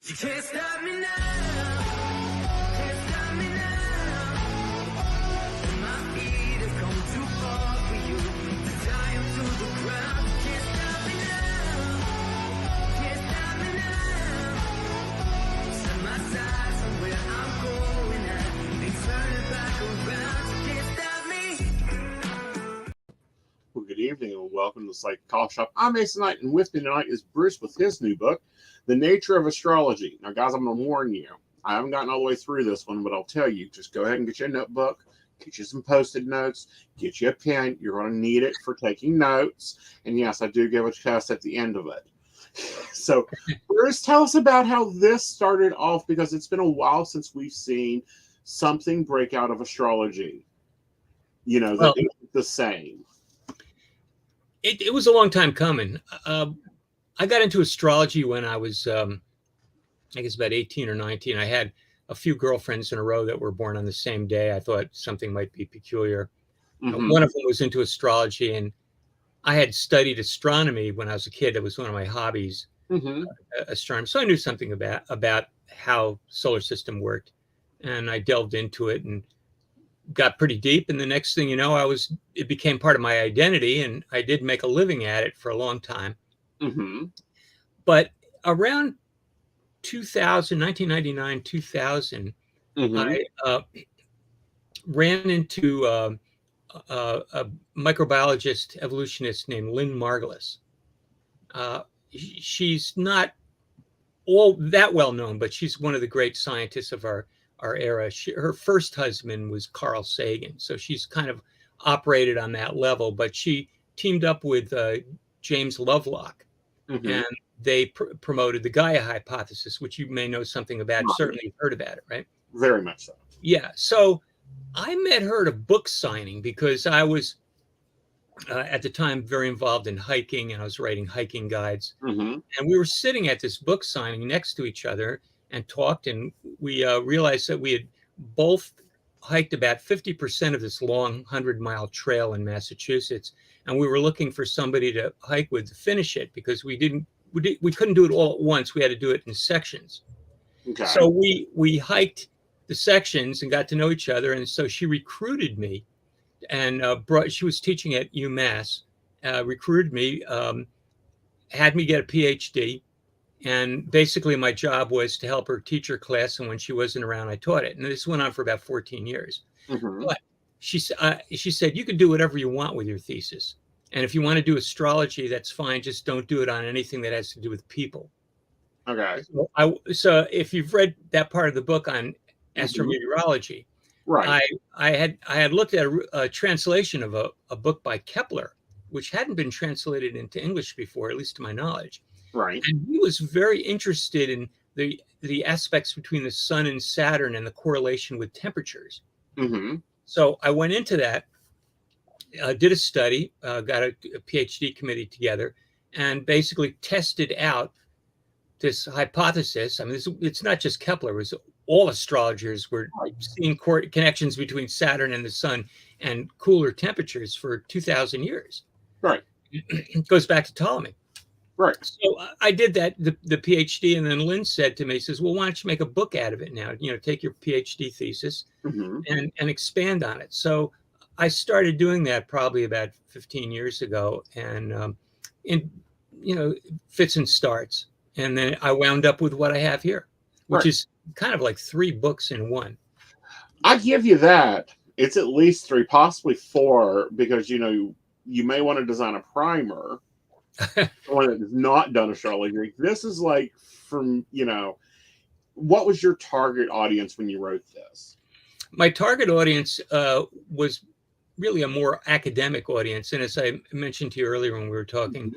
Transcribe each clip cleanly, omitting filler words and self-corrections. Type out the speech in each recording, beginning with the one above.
You can't stop me now. Can't stop me now. My feet have come too far for you to tie them to the ground. You can't stop me now. Can't stop me now. Set my sights on where I'm going at. They turn it back around. You can't stop me. Well, good evening and welcome to the Psychic Coffee Shop. I'm Aeson Knight, and with me tonight is Bruce with his new book, The Nature of Astrology. Now, guys, I'm going to warn you. I haven't gotten all the way through this one, but I'll tell you, just go ahead and get you a notebook, get you some Post-it notes, get you a pen. You're going to need it for taking notes. And yes, I do give a test at the end of it. So, Bruce, tell us about how this started off, because it's been a while since we've seen something break out of astrology. You know, that isn't the same. It was a long time coming. I got into astrology when I was, I guess, about 18 or 19. I had a few girlfriends in a row that were born on the same day. I thought something might be peculiar. Mm-hmm. One of them was into astrology, and I had studied astronomy when I was a kid. That was one of my hobbies, astronomy. So I knew something about how solar system worked, and I delved into it and got pretty deep. And the next thing you know, it became part of my identity, and I did make a living at it for a long time. Mm-hmm. But around 2000, 1999, 2000, I ran into a microbiologist, evolutionist named Lynn Margulis. She's not all that well known, but she's one of the great scientists of our era. Her first husband was Carl Sagan, so she's kind of operated on that level. But she teamed up with James Lovelock, and they promoted the Gaia hypothesis, which you may know something about. Right. Certainly you've heard about it, right? Very much so. Yeah. So I met her at a book signing because I was at the time very involved in hiking, and I was writing hiking guides. And we were sitting at this book signing next to each other and talked, and we realized that we had both hiked about 50% of this long 100-mile trail in Massachusetts, and we were looking for somebody to hike with to finish it, because we couldn't do it all at once. We had to do it in sections. Okay. So we hiked the sections and got to know each other, and so she recruited me, and she was teaching at UMass, recruited me, had me get a PhD. And basically my job was to help her teach her class, and when she wasn't around, I taught it. And this went on for about 14 years. But she said, you can do whatever you want with your thesis. And if you want to do astrology, that's fine. Just don't do it on anything that has to do with people. Okay. So if you've read that part of the book on astrometeorology, Right. I had looked at a translation of a book by Kepler, which hadn't been translated into English before, at least to my knowledge. Right. And he was very interested in the aspects between the sun and Saturn and the correlation with temperatures. So I went into that, did a study, got a PhD committee together, and basically tested out this hypothesis. I mean, it's not just Kepler. It was all astrologers were seeing connections between Saturn and the sun and cooler temperatures for 2,000 years. Right. It goes back to Ptolemy. Right. So I did that, the PhD, and then Lynn said to me, says, well, why don't you make a book out of it now? You know, take your PhD thesis and expand on it. So I started doing that probably about 15 years ago, and fits and starts. And then I wound up with what I have here, which is kind of like 3 books in one. I give you that. It's at least 3, possibly 4, because, you may want to design a primer. One that has not done astrology. This is like from, what was your target audience when you wrote this? My target audience was really a more academic audience. And as I mentioned to you earlier when we were talking,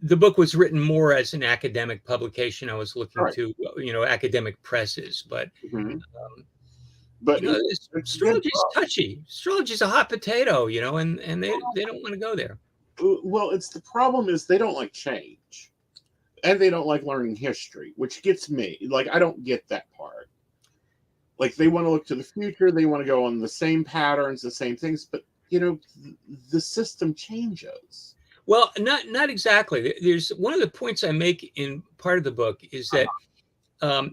the book was written more as an academic publication. I was looking to, academic presses, but astrology is touchy. Astrology is a hot potato, and they don't want to go there. Well, the problem is they don't like change, and they don't like learning history, which gets me. Like, I don't get that part. Like, they want to look to the future. They want to go on the same patterns, the same things, but the system changes. Well, not exactly. There's one of the points I make in part of the book is that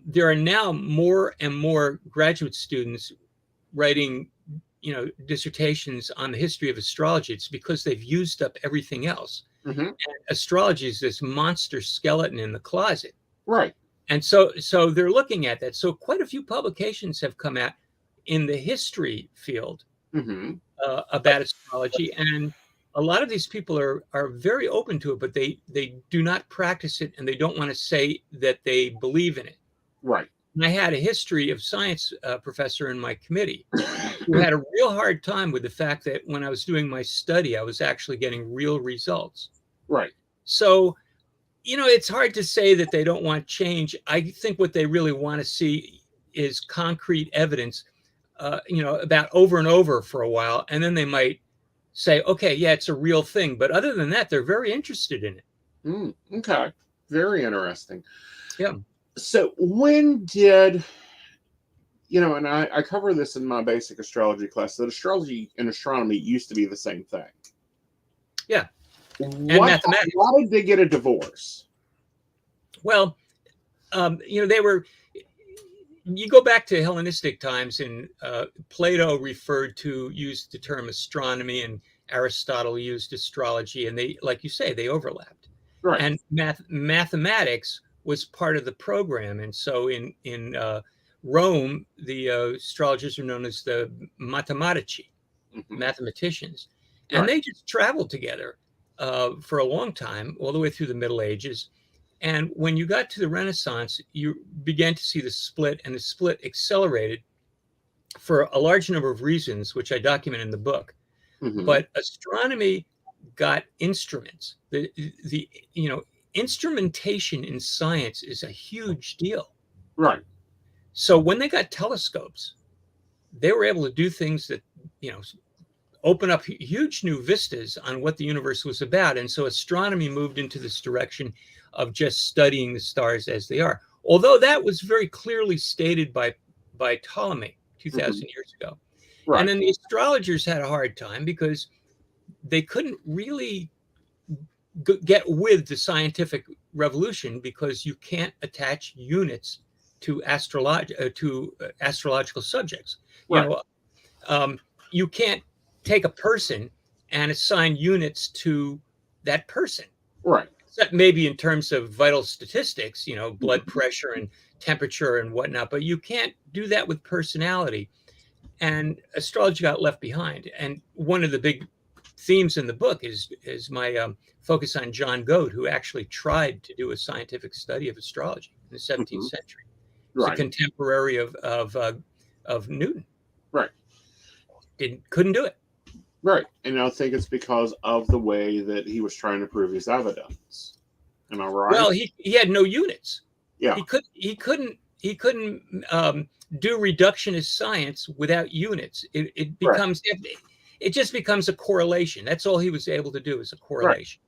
there are now more and more graduate students writing, dissertations on the history of astrology. It's because they've used up everything else. Mm-hmm. And astrology is this monster skeleton in the closet. Right. And so they're looking at that. So quite a few publications have come out in the history field Mm-hmm. about astrology, and a lot of these people are very open to it, but they do not practice it, and they don't want to say that they believe in it. Right. And I had a history of science professor in my committee who had a real hard time with the fact that when I was doing my study, I was actually getting real results. Right. So, it's hard to say that they don't want change. I think what they really want to see is concrete evidence, about over and over for a while. And then they might say, okay, yeah, it's a real thing. But other than that, they're very interested in it. Okay. Very interesting. Yeah. So when did, and I cover this in my basic astrology class, that astrology and astronomy used to be the same thing. Yeah. And mathematics. Why did they get a divorce? Well, they were, you go back to Hellenistic times, and Plato used the term astronomy, and Aristotle used astrology, and they, like you say, they overlapped. Right. And mathematics was part of the program. And so in Rome, the astrologers are known as the mathematici, mathematicians. And they just traveled together for a long time, all the way through the Middle Ages. And when you got to the Renaissance, you began to see the split, and the split accelerated for a large number of reasons, which I document in the book. But astronomy got instruments. The instrumentation in science is a huge deal. Right. So when they got telescopes, they were able to do things that, open up huge new vistas on what the universe was about. And so astronomy moved into this direction of just studying the stars as they are. Although that was very clearly stated by Ptolemy 2,000 years ago. Right. And then the astrologers had a hard time because they couldn't really get with the scientific revolution, because you can't attach units to astrological subjects. Right. You can't take a person and assign units to that person. Right. Except maybe in terms of vital statistics, blood pressure and temperature and whatnot, but you can't do that with personality. And astrology got left behind. And one of the big themes in the book is my focus on John Goat, who actually tried to do a scientific study of astrology in the 17th century. He's a contemporary of Newton. Right. Couldn't do it. Right. And I think it's because of the way that he was trying to prove his evidence. Am I right? Well, he had no units. Yeah. He couldn't do reductionist science without units. It becomes it just becomes a correlation. That's all he was able to do, is a correlation.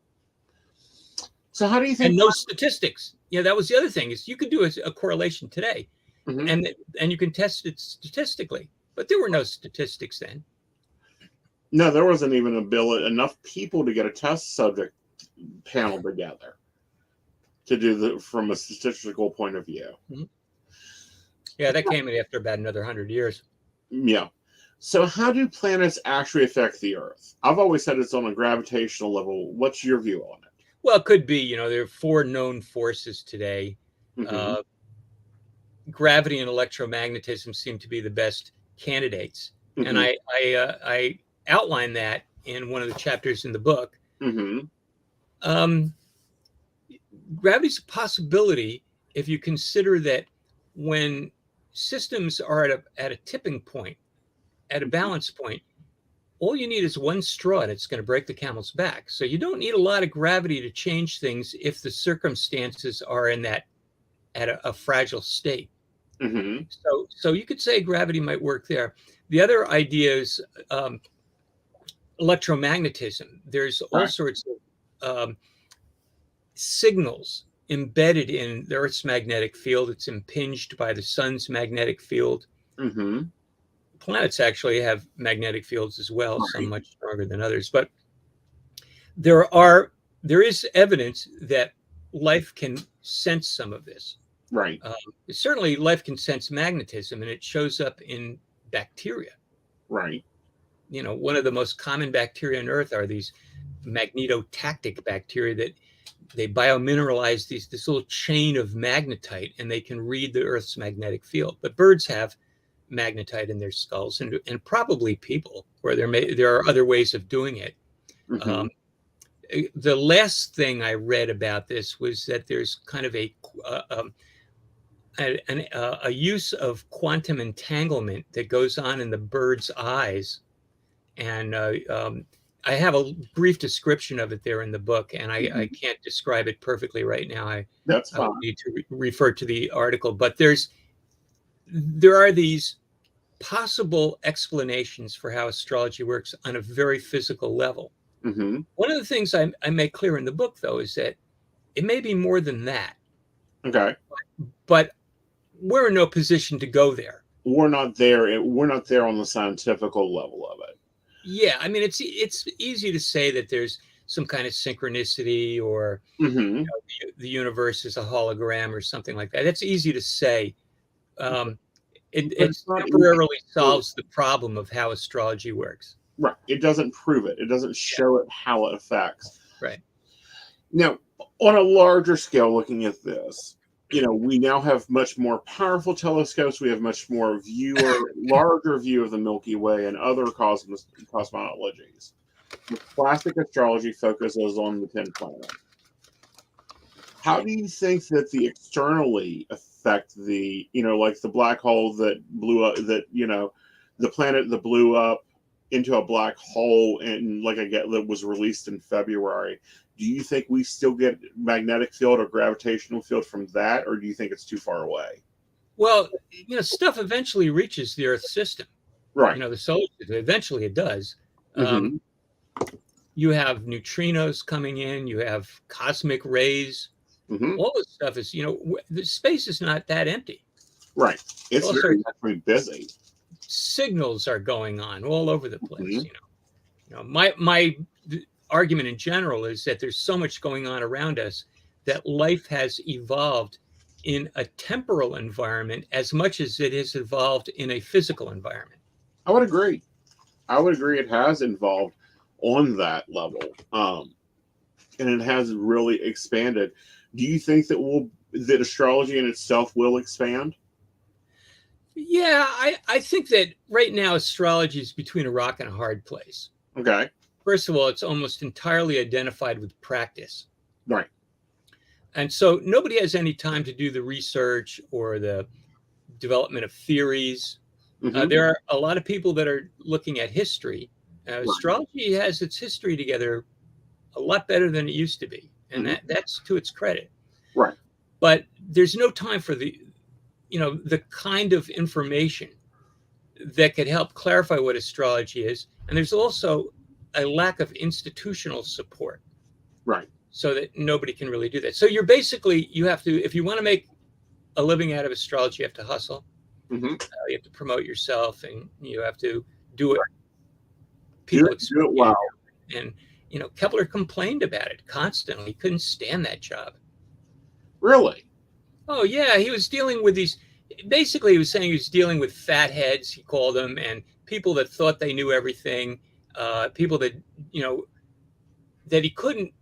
Right. So how do you think? And no statistics. That was the other thing, is you could do a correlation today, and you can test it statistically, but there were no statistics then. No, there wasn't even enough people to get a test subject panel together to do from a statistical point of view. Yeah, that came in after about another 100 years. Yeah. So how do planets actually affect the Earth? I've always said it's on a gravitational level. What's your view on it? Well, it could be, there are 4 known forces today. Gravity and electromagnetism seem to be the best candidates. And I outline that in one of the chapters in the book. Gravity's a possibility if you consider that when systems are at a tipping point, at a balance point, all you need is one straw and it's going to break the camel's back. So you don't need a lot of gravity to change things if the circumstances are at a fragile state. So you could say gravity might work there. The other idea is electromagnetism. There's all sorts of signals embedded in the Earth's magnetic field. It's impinged by the sun's magnetic field. Planets actually have magnetic fields as well, some much stronger than others. But there is evidence that life can sense some of this. Right. Certainly, life can sense magnetism, and it shows up in bacteria. Right. You know, one of the most common bacteria on Earth are these magnetotactic bacteria that they biomineralize this little chain of magnetite, and they can read the Earth's magnetic field. But birds have magnetite in their skulls, and probably people, where there are other ways of doing it. Mm-hmm. The last thing I read about this was that there's kind of a use of quantum entanglement that goes on in the bird's eyes. And I have a brief description of it there in the book, and I can't describe it perfectly right now. That's I fine. would need to refer to the article, but there are these possible explanations for how astrology works on a very physical level. Mm-hmm. One of the things I make clear in the book, though, is that it may be more than that, Okay. but we're in no position to go there. We're not there. We're not there on the scientific level of it. Yeah, I mean, it's easy to say that there's some kind of synchronicity, or Mm-hmm. the universe is a hologram or something like that. It's easy to say. It it's not temporarily solves the problem of how astrology works. Right. It doesn't prove it. It doesn't show it how it affects. Right. Now, on a larger scale, looking at this, you know, we now have much more powerful telescopes. We have much more larger view of the Milky Way and other cosmologies. The classic astrology focuses on the 10 planets. How do you think that the externally affect the, you know, like the black hole that blew up, that, you know, the planet that blew up into a black hole and that was released in February? Do you think we still get magnetic field or gravitational field from that, or do you think it's too far away? Well, you know, stuff eventually reaches the Earth system. Right. You know, the solar system, eventually it does. Mm-hmm. You have neutrinos coming in, you have cosmic rays. Mm-hmm. All this stuff is, you know, the space is not that empty. Right. It's Also, very busy. Signals are going on all over the place. Mm-hmm. You know, my argument in general is that there's so much going on around us that life has evolved in a temporal environment as much as it has evolved in a physical environment. I would agree. It has evolved on that level, and it has really expanded. Do you think that astrology in itself will expand? Yeah, I think that right now astrology is between a rock and a hard place. Okay. First of all, it's almost entirely identified with practice. Right. And so nobody has any time to do the research or the development of theories. Mm-hmm. There are a lot of people that are looking at history. Astrology has its history together a lot better than it used to be. And Mm-hmm. that's to its credit. Right. But there's no time for the kind of information that could help clarify what astrology is. And there's also a lack of institutional support. Right. So that nobody can really do that. So you have to, if you want to make a living out of astrology, you have to hustle. Mm-hmm. You have to promote yourself, and you have to do it. Right. People do it well. And, you know, Kepler complained about it constantly. He couldn't stand that job. Really? Oh, yeah. He was dealing with these. Basically, he was saying he was dealing with fatheads, he called them, and people that thought they knew everything. People that, you know, that he couldn't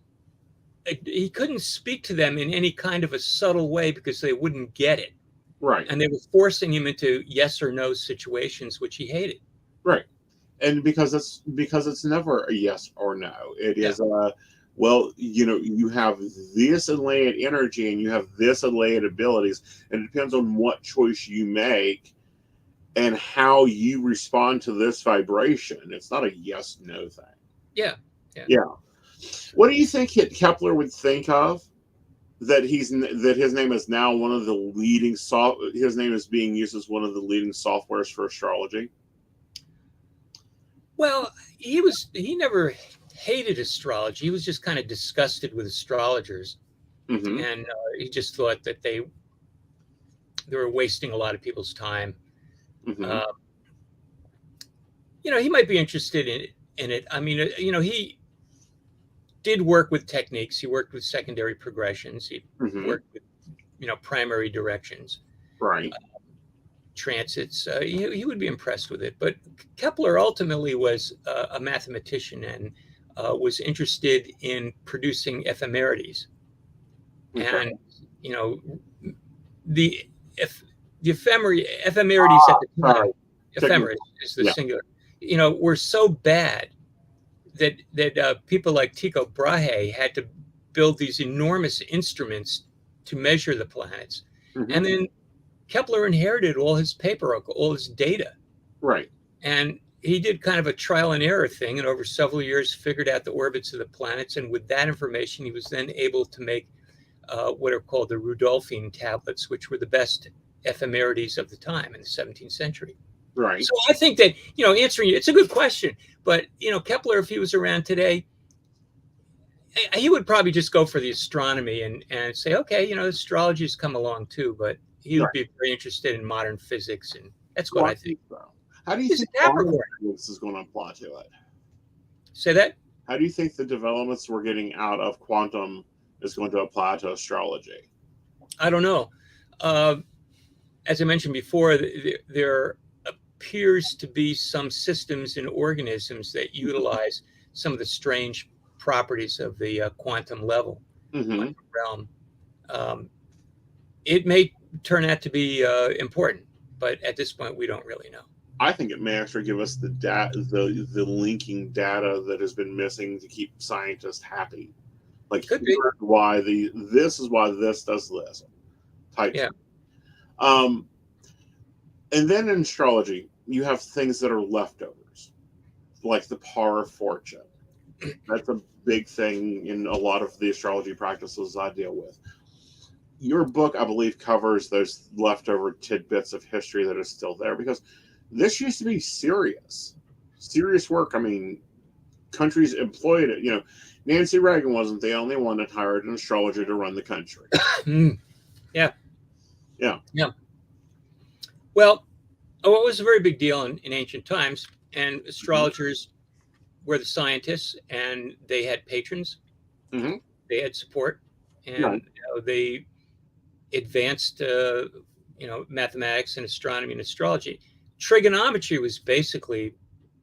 speak to them in any kind of a subtle way because they wouldn't get it. Right. And they were forcing him into yes or no situations, which he hated. Right. And because it's never a yes or no. It is well, you know, you have this allayed energy and you have this allayed abilities, and it depends on what choice you make and how you respond to this vibration. It's not a yes no thing. Yeah. What do you think Kepler would think of that his name is now one of the leading his name is being used as one of the leading softwares for astrology? Well, he never hated astrology. He was just kind of disgusted with astrologers. Mm-hmm. And he just thought that they were wasting a lot of people's time. Mm-hmm. You know, he might be interested in it. I mean, you know, he did work with techniques. He worked with secondary progressions. He Mhm. worked with, primary directions, Right. transits. He would be impressed with it. But Kepler ultimately was a mathematician and was interested in producing ephemerides. Okay. And, the if the ephemerides at the time, Sorry. ephemeris is the Yeah. singular, were so bad that people like Tycho Brahe had to build these enormous instruments to measure the planets. Mhm. And then Kepler inherited all his paperwork, all his data. Right. And he did kind of a trial and error thing, and over several years figured out the orbits of the planets. And with that information, he was then able to make what are called the Rudolphine tablets, which were the best ephemerides of the time in the 17th century. Right. So I think that, answering it's a good question, but, Kepler, if he was around today, he would probably just go for the astronomy and say, okay, astrology's come along too, but he would Right. be very interested in modern physics. And that's what Well, I think. so. How do you He's think a Capricorn. this is going to apply to it? Say that? How do you think the developments we're getting out of quantum is going to apply to astrology? I don't know. As I mentioned before, there appears to be some systems in organisms that utilize some of the strange properties of the quantum level, Mm-hmm. quantum realm. It may turn out to be important, but at this point, we don't really know. I think it may actually give us the the linking data that has been missing to keep scientists happy. Like, Could be. why this is why this does this type. Yeah. And then in astrology, you have things that are leftovers, like the power of fortune. That's a big thing in a lot of the astrology practices I deal with. Your book, I believe, covers those leftover tidbits of history that are still there, because this used to be serious work. I mean, countries employed it. Nancy Reagan wasn't the only one that hired an astrologer to run the country. Yeah. Yeah. Yeah. Well, it was a very big deal in ancient times, and astrologers were the scientists, and they had patrons. Mm-hmm. They had support, and Right. they advanced, mathematics and astronomy and astrology. Trigonometry was basically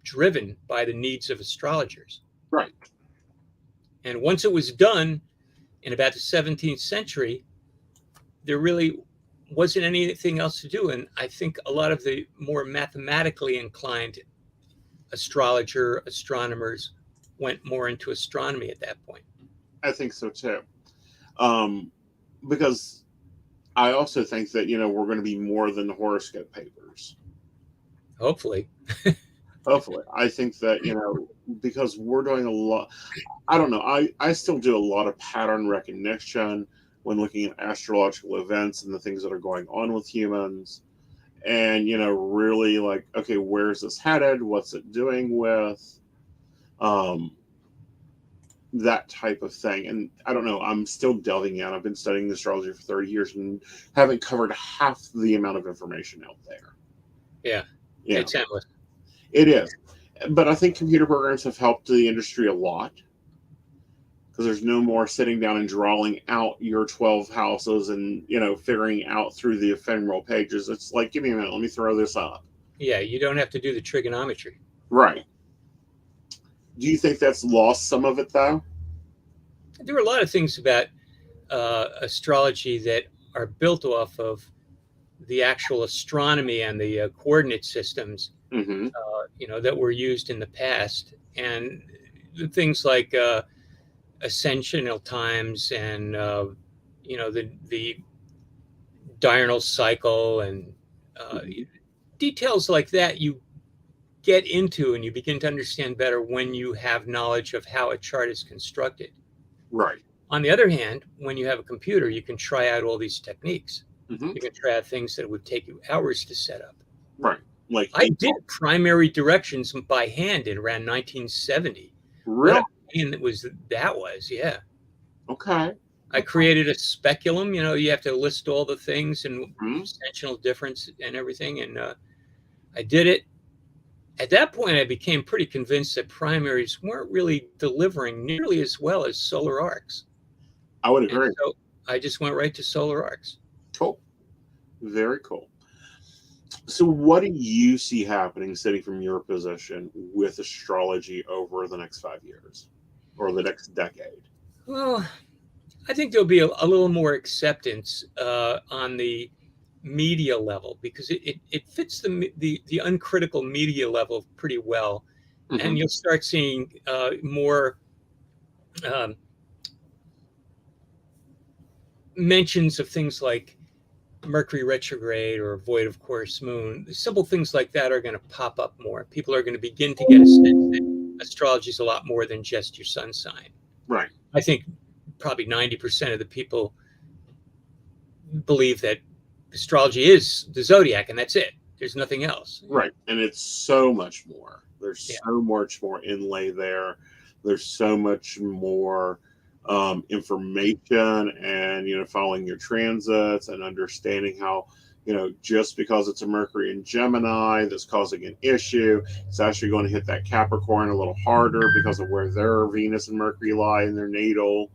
driven by the needs of astrologers. Right. And once it was done in about the 17th century, there really wasn't anything else to do. And I think a lot of the more mathematically inclined astronomers went more into astronomy at that point. I think so too. Because I also think that, we're going to be more than the horoscope papers. Hopefully. Hopefully. I think that, because we're doing a lot, I don't know, I still do a lot of pattern recognition when looking at astrological events and the things that are going on with humans. And, really like, okay, where's this headed? What's it doing with? That type of thing. And I don't know, I'm still delving in. I've been studying astrology for 30 years and haven't covered half the amount of information out there. Yeah. It's endless. It is. But I think computer programs have helped the industry a lot, because there's no more sitting down and drawing out your 12 houses and, figuring out through the ephemeral pages. It's like, give me a minute, let me throw this up. Yeah, you don't have to do the trigonometry. Right. Do you think that's lost some of it, though? There are a lot of things about astrology that are built off of the actual astronomy and the coordinate systems, Mm-hmm. That were used in the past. And things like ascensional times and, the diurnal cycle and details like that you get into and you begin to understand better when you have knowledge of how a chart is constructed. Right. On the other hand, when you have a computer, you can try out all these techniques. Mm-hmm. You can try out things that would take you hours to set up. Right. Like, I did primary directions by hand in around 1970. really? And that was, yeah. Okay. I created a speculum. You have to list all the things and Mhm. extensional difference and everything. And I did it. At that point, I became pretty convinced that primaries weren't really delivering nearly as well as solar arcs. I would And agree. so I just went right to solar arcs. Cool. Very cool. So, what do you see happening, sitting from your position, with astrology over the next 5 years or the next decade? Well, I think there'll be a little more acceptance on the media level because it fits the uncritical media level pretty well. And Hmm. you'll start seeing more um, mentions of things like Mercury retrograde or void of course moon. Simple things like that are going to pop up more. People are going to begin to get a sense that astrology is a lot more than just your sun sign. Right. I think probably 90% of the people believe that astrology is the zodiac and that's it. There's nothing else. Right. And it's so much more. There's Yeah. so much more inlay there. There's so much more information, and following your transits and understanding how, just because it's a Mercury in Gemini that's causing an issue, it's actually going to hit that Capricorn a little harder because of where their Venus and Mercury lie in their natal,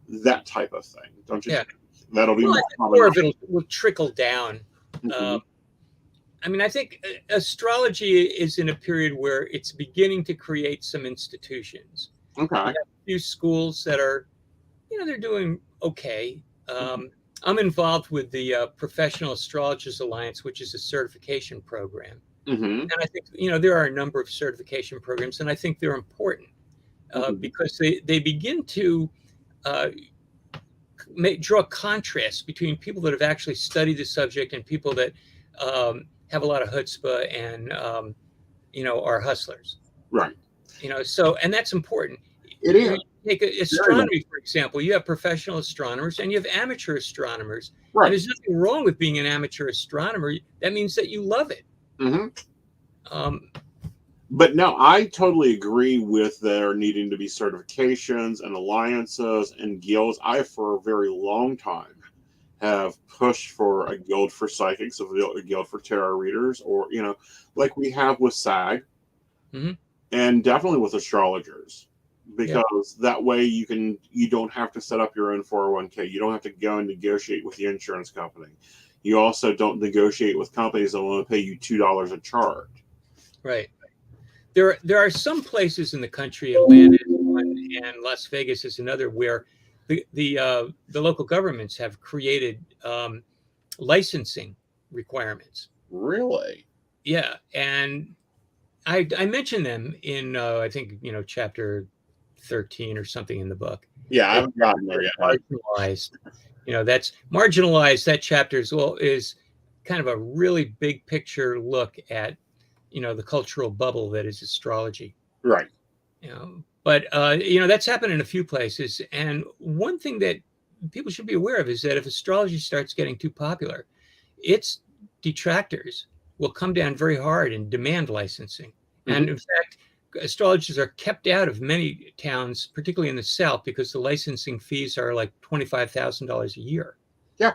that type of thing. Don't you Yeah. think? That'll be Well, I more think common. more of it will trickle down. Mhm. I mean, I think astrology is in a period where it's beginning to create some institutions. You Okay. have a few schools that are, they're doing okay. I'm involved with the Professional Astrologers Alliance, which is a certification program. Hmm. And I think, there are a number of certification programs, and I think they're important because they begin to uh, draw contrasts between people that have actually studied the subject and people that have a lot of chutzpah and are hustlers. Right. So and that's important. It is. Take astronomy, for example. You have professional astronomers and you have amateur astronomers. Right. And there's nothing wrong with being an amateur astronomer. That means that you love it. Hmm. Um, But no, I totally agree with there needing to be certifications and alliances and guilds. I, for a very long time, have pushed for a guild for psychics, a guild for tarot readers, or, like we have with SAG, Mhm. and definitely with astrologers. Because that way you don't have to set up your own 401k. You don't have to go and negotiate with the insurance company. You also don't negotiate with companies that want to pay you $2 a charge. Right. There are some places in the country, Atlanta is one, and Las Vegas is another, where the local governments have created licensing requirements. Really? Yeah, and I mentioned them in I think chapter 13 or something in the book. Yeah, I haven't gotten there yet. Marginalized. That's marginalized. That chapter is kind of a really big picture look at the cultural bubble that is astrology. Right. But that's happened in a few places. And one thing that people should be aware of is that if astrology starts getting too popular, its detractors will come down very hard and demand licensing. And in fact, astrologers are kept out of many towns, particularly in the South, because the licensing fees are like $25,000 a year. Yeah,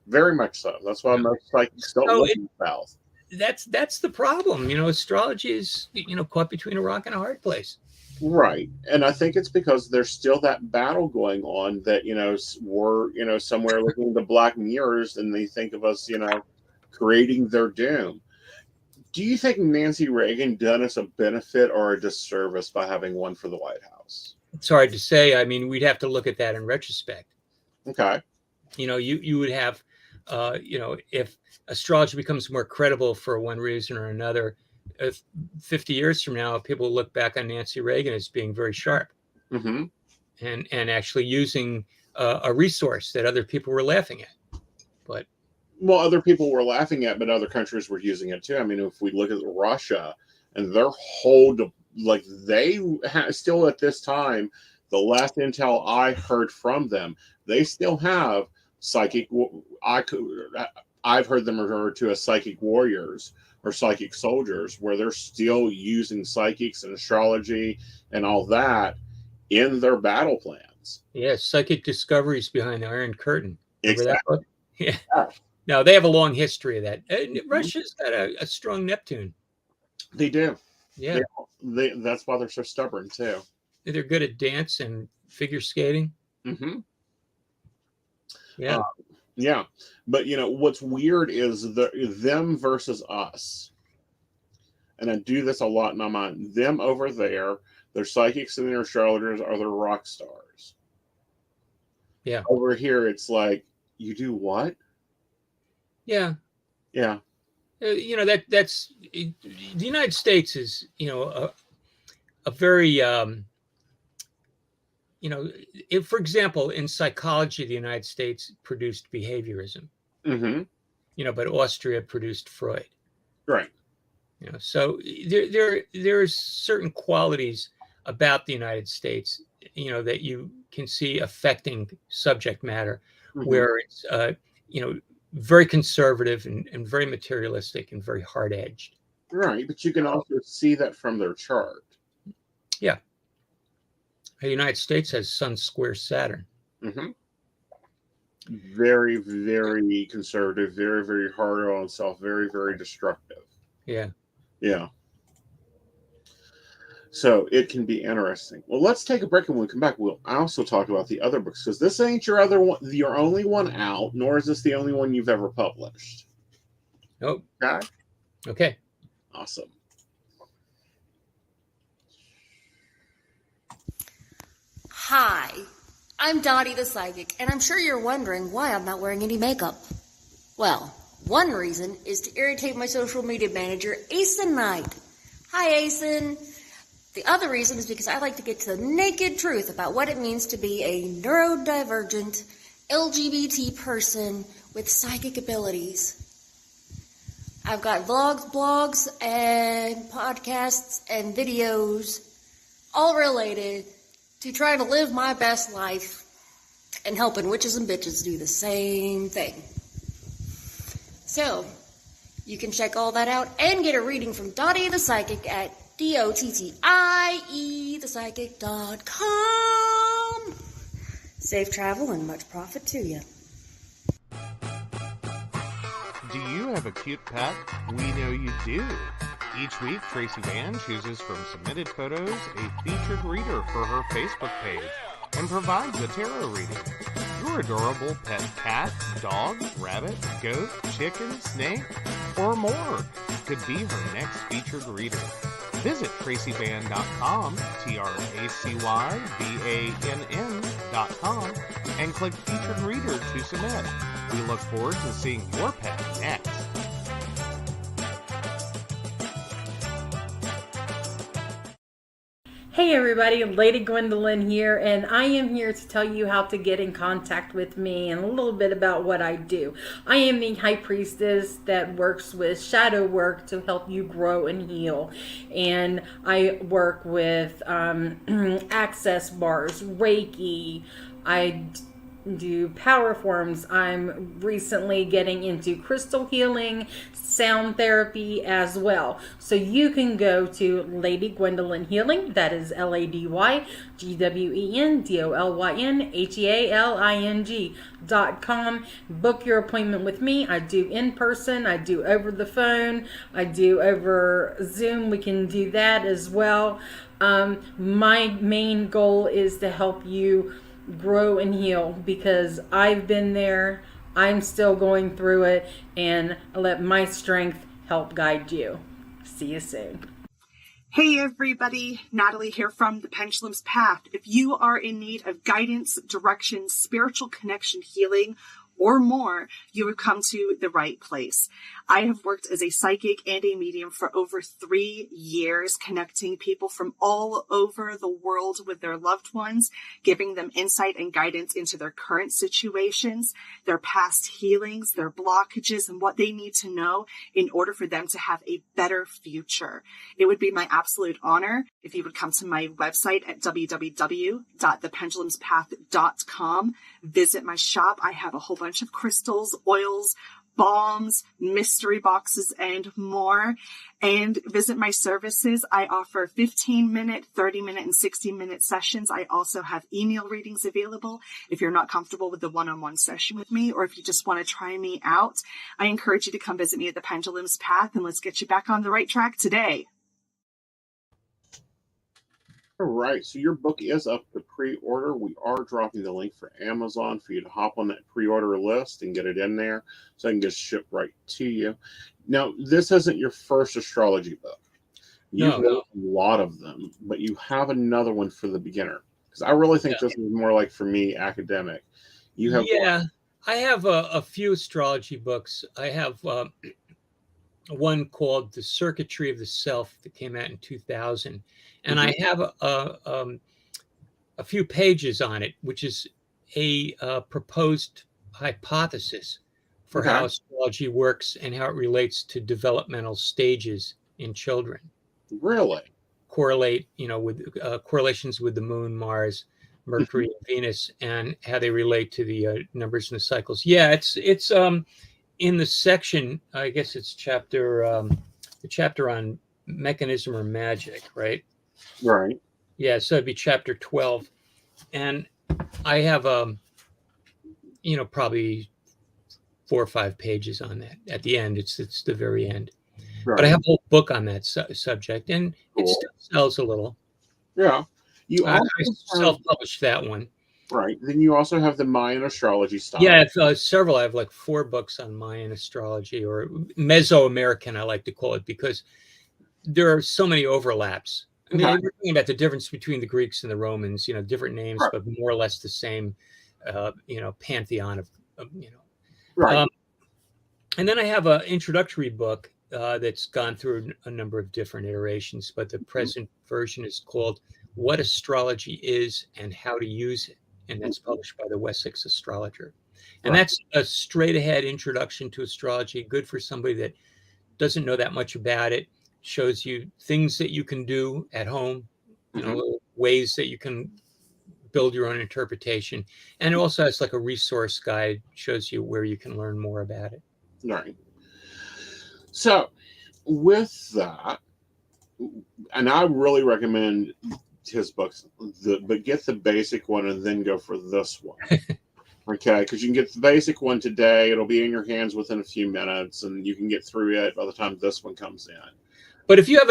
very much so. That's why most psychics don't live in the South. That's the problem. Astrology is caught between a rock and a hard place. Right. And I think it's because there's still that battle going on that, we're, somewhere looking at the black mirrors and they think of us, creating their doom. Do you think Nancy Reagan done us a benefit or a disservice by having one for the White House? It's hard to say. I mean, we'd have to look at that in retrospect. Okay. You would have, if astrology becomes more credible for one reason or another, if 50 years from now, people will look back on Nancy Reagan as being very sharp and actually using a resource that other people were laughing at. But well, other people were laughing at, but other countries were using it too. I mean, if we look at Russia and their whole, like they still at this time, the last intel I heard from them, they still have psychic. I've heard them referred to as psychic warriors or psychic soldiers, where they're still using psychics and astrology and all that in their battle plans. Yeah, psychic discoveries behind the Iron Curtain. Remember that book? Yeah. Yeah. No, they have a long history of that. Russia's got a strong Neptune. They do. Yeah. That's why they're so stubborn too. They're good at dance and figure skating. Mm-hmm. Yeah. Yeah. But what's weird is them versus us. And I do this a lot in my mind. Them over there, their psychics and their astrologers are their rock stars. Yeah. Over here, it's like, you do what? Yeah. Yeah. That's the United States is, a very, if, for example, in psychology, the United States produced behaviorism, Mm-hmm. but Austria produced Freud. Right. So there's certain qualities about the United States, that you can see affecting subject matter, Mm-hmm. where it's, very conservative and very materialistic and very hard-edged. Right. But you can also see that from their chart. Yeah. The United States has Sun square Saturn. Mm-hmm. Very, very conservative, very, very hard on itself, very, very destructive. Yeah. Yeah. So it can be interesting. Well, let's take a break, and when we come back, we'll also talk about the other books, because this ain't your only one out, nor is this the only one you've ever published. Nope. Okay. Okay. Awesome. Hi, I'm Dottie the Psychic, and I'm sure you're wondering why I'm not wearing any makeup. Well, one reason is to irritate my social media manager, Aeson Knight. Hi, Aeson. The other reason is because I like to get to the naked truth about what it means to be a neurodivergent LGBT person with psychic abilities. I've got vlogs, blogs, and podcasts and videos all related to try to live my best life and helping witches and bitches do the same thing. So, you can check all that out and get a reading from Dottie the Psychic at DOTTIEthepsychic.com. Safe travel and much profit to you. Do you have a cute pet? We know you do. Each week, Tracy Van chooses from submitted photos a featured reader for her Facebook page and provides a tarot reading. Your adorable pet cat, dog, rabbit, goat, chicken, snake, or more could be her next featured reader. Visit TracyVan.com, TracyVann.com, and click Featured Reader to submit. We look forward to seeing your pet next. Hey everybody, Lady Gwendolyn here, and I am here to tell you how to get in contact with me and a little bit about what I do. I am the High Priestess that works with shadow work to help you grow and heal, and I work with access bars, Reiki, I do power forms. I'm recently getting into crystal healing, sound therapy as well. So you can go to Lady Gwendolyn Healing, that is LadyGwendolynHealing.com. Book your appointment with me. I do in person, I do over the phone, I do over Zoom. We can do that as well. My main goal is to help you grow and heal, because I've been there, I'm still going through it, and let my strength help guide you. See you soon. Hey everybody, Natalie here from The Pendulum's Path. If you are in need of guidance, direction, spiritual connection, healing, or more, you have come to the right place. I have worked as a psychic and a medium for over 3 years, connecting people from all over the world with their loved ones, giving them insight and guidance into their current situations, their past healings, their blockages, and what they need to know in order for them to have a better future. It would be my absolute honor if you would come to my website at www.thependulumspath.com. Visit my shop. I have a whole bunch of crystals, oils, balms, mystery boxes, and more. And visit my services. I offer 15-minute, 30-minute, and 60-minute sessions. I also have email readings available if you're not comfortable with the one-on-one session with me, or if you just want to try me out. I encourage you to come visit me at The Pendulum's Path, and let's get you back on the right track today. All right, so your book is up to pre-order. We are dropping the link for Amazon for you to hop on that pre-order list and get it in there so I can get shipped right to you. Now, this isn't your first astrology book. You've No. wrote a lot of them, but you have another one for the beginner. Because I really think this is more like, for me, academic. You have Yeah, I have a few astrology books. I have one called The Circuitry of the Self that came out in 2000. And I have a few pages on it, which is a proposed hypothesis for how astrology works and how it relates to developmental stages in children. Really? Correlate, with correlations with the moon, Mars, Mercury, and Venus, and how they relate to the numbers and the cycles. Yeah, it's in the section. I guess it's the chapter on mechanism or magic, right? Right. Yeah, so it'd be chapter 12, and I have probably 4 or 5 pages on that. At the end, it's the very end. Right. But I have a whole book on that subject, and it still sells a little. Yeah. I self-published that one. Right. Then you also have the Mayan astrology style. Yeah, I have several. I have like 4 books on Mayan astrology, or Mesoamerican, I like to call it, because there are so many overlaps. I mean, we're talking about the difference between the Greeks and the Romans, different names, but more or less the same, pantheon of. Right. And then I have an introductory book that's gone through a number of different iterations, but the present version is called What Astrology Is and How to Use It. And that's published by the Wessex Astrologer. And that's a straight ahead introduction to astrology, good for somebody that doesn't know that much about it. Shows you things that you can do at home, ways that you can build your own interpretation. And it also has like a resource guide, shows you where you can learn more about it. Right. So with that, and I really recommend his books, but get the basic one and then go for this one. Okay, because you can get the basic one today. It'll be in your hands within a few minutes, and you can get through it by the time this one comes in. But if you have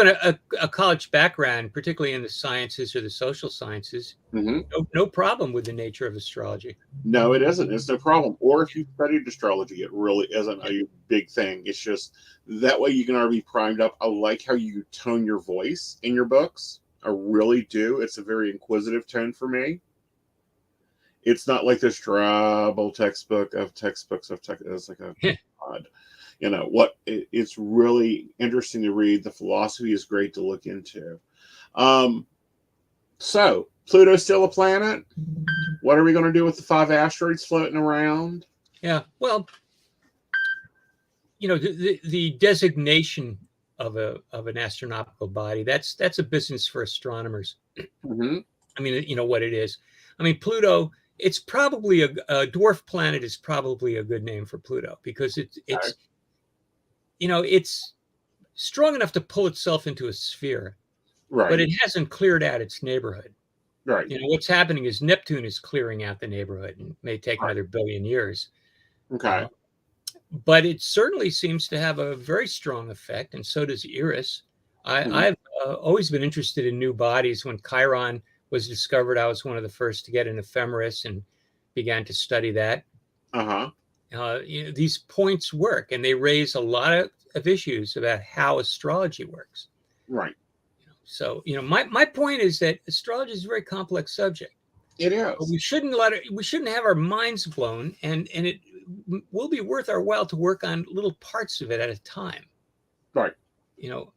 a college background, particularly in the sciences or the social sciences, no problem with the nature of astrology. No, it isn't. It's no problem. Or if you studied astrology, it really isn't a big thing. It's just that way you can already be primed up. I like how you tone your voice in your books. I really do. It's a very inquisitive tone for me. It's not like this drabble textbook of textbooks of tech. It's like a odd. It's really interesting to read. The philosophy is great to look into. So Pluto's still a planet. What are we going to do with the 5 asteroids floating around? Yeah, well, the designation of an astronomical body, that's a business for astronomers. I mean, what it is. I mean, Pluto, it's probably a dwarf planet is probably a good name for Pluto, because it's it's strong enough to pull itself into a sphere, but it hasn't cleared out its neighborhood. Right. What's happening is Neptune is clearing out the neighborhood, and may take another billion years. Okay. But it certainly seems to have a very strong effect, and so does Eris. I've always been interested in new bodies. When Chiron was discovered, I was one of the first to get an ephemeris and began to study that. These points work, and they raise a lot of issues about how astrology works. Right. So, my point is that astrology is a very complex subject. It is. But we shouldn't have our minds blown, and it will be worth our while to work on little parts of it at a time. Right. And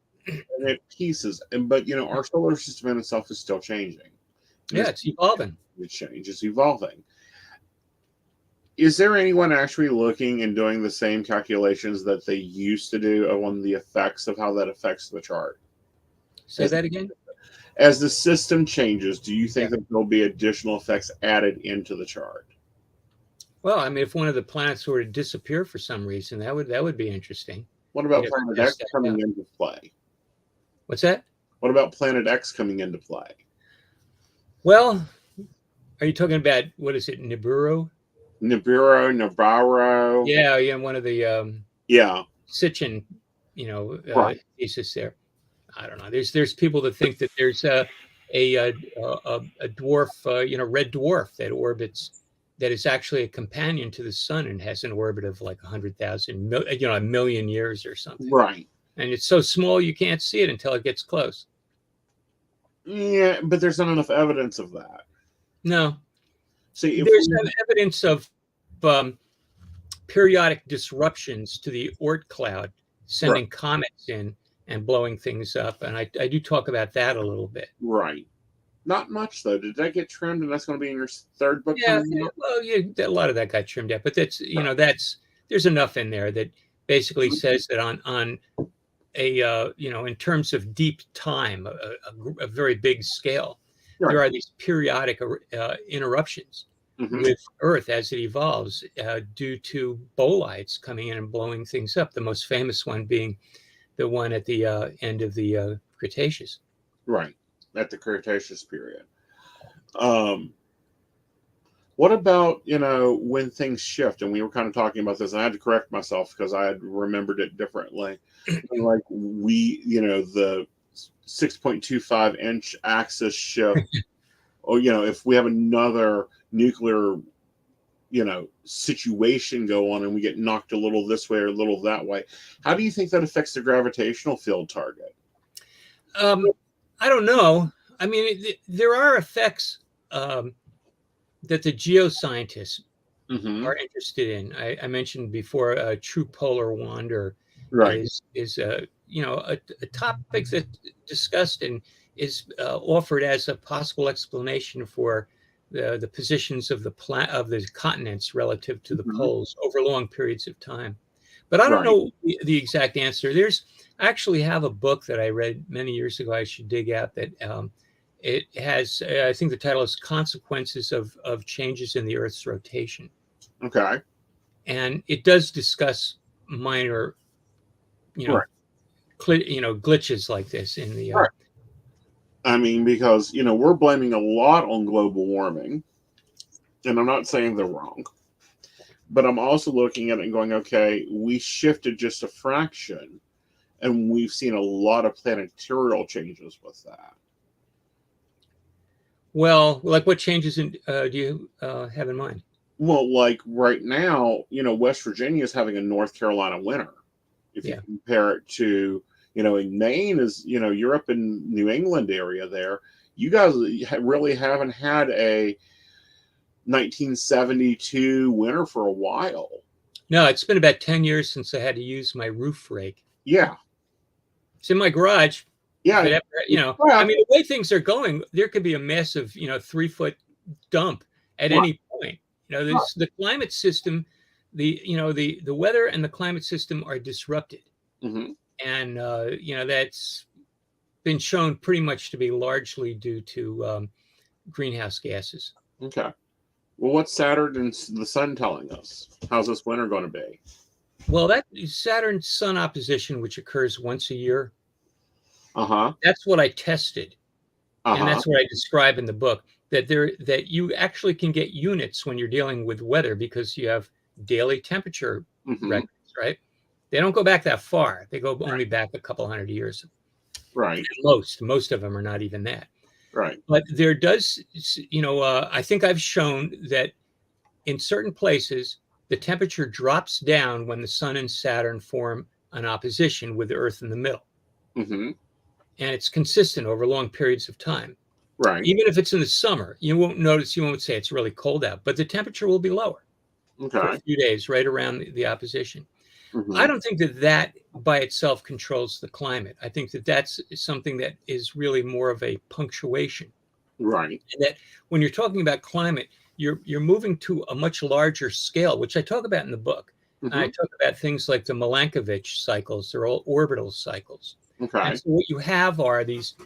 it pieces, but our solar system in itself is still changing. It's evolving. It's evolving. Is there anyone actually looking and doing the same calculations that they used to do on the effects of how that affects the chart? Say that again? As the system changes, do you think that there'll be additional effects added into the chart? Well, I mean, if one of the planets were to disappear for some reason, that would be interesting. What about Planet X coming into play? What's that? What about Planet X coming into play? Well, are you talking about, what is it, Nibiru? Navarro. Yeah, one of the Sitchin, thesis there. I don't know. There's people that think that there's a a dwarf, red dwarf that orbits, that is actually a companion to the sun and has an orbit of like 100,000, a million years or something. Right. And it's so small you can't see it until it gets close. Yeah, but there's not enough evidence of that. No. See, if there's no evidence of periodic disruptions to the Oort cloud, sending comets in and blowing things up. And I do talk about that a little bit. Right. Not much, though. Did that get trimmed? And that's going to be in your third book? Yeah, well, a lot of that got trimmed out. But that's, there's enough in there that basically says that on a, in terms of deep time, a very big scale, there are these periodic interruptions with Earth as it evolves due to bolides coming in and blowing things up. The most famous one being the one at the end of the Cretaceous. Right, at the Cretaceous period. What about, when things shift? And we were kind of talking about this. And I had to correct myself because I had remembered it differently. Like the 6.25 inch axis shift, or, if we have another nuclear, situation go on and we get knocked a little this way or a little that way, how do you think that affects the gravitational field target? I don't know. I mean, there are effects that the geoscientists are interested in. I mentioned before, a true polar wander is a topic that's discussed and is offered as a possible explanation for the positions of the continents relative to the poles over long periods of time. But I don't know the exact answer. I actually have a book that I read many years ago. I should dig out that it has, I think the title is Consequences of Changes in the Earth's Rotation. Okay. And it does discuss minor, glitches like this in the. I mean, because, we're blaming a lot on global warming, and I'm not saying they're wrong, but I'm also looking at it and going, okay, we shifted just a fraction, and we've seen a lot of planetarial changes with that. Well, like what changes do you have in mind? Well, like right now, West Virginia is having a North Carolina winter. If you compare it to, in Maine is, you're up in New England area there. You guys really haven't had a 1972 winter for a while. No, it's been about 10 years since I had to use my roof rake. Yeah. It's in my garage. Yeah. I mean, the way things are going, there could be a massive, 3-foot dump at any point. There's the climate system, the weather and the climate system are disrupted. And, that's been shown pretty much to be largely due to greenhouse gases. Okay. Well, what's Saturn and the sun telling us? How's this winter going to be? Well, that Saturn-Sun opposition, which occurs once a year, that's what I tested. And that's what I describe in the book, that you actually can get units when you're dealing with weather because you have daily temperature records, right? They don't go back that far. They go only back a couple hundred years. Right. Most of them are not even that. Right. But there does, I think I've shown that in certain places, the temperature drops down when the sun and Saturn form an opposition with the Earth in the middle. And it's consistent over long periods of time. Right. Even if it's in the summer, you won't say it's really cold out, but the temperature will be lower for a few days right around the opposition. I don't think that by itself controls the climate. I think that's something that is really more of a punctuation. Right. And that when you're talking about climate, you're moving to a much larger scale, which I talk about in the book. I talk about things like the Milankovitch cycles. They're all orbital cycles. Okay. And so what you have are these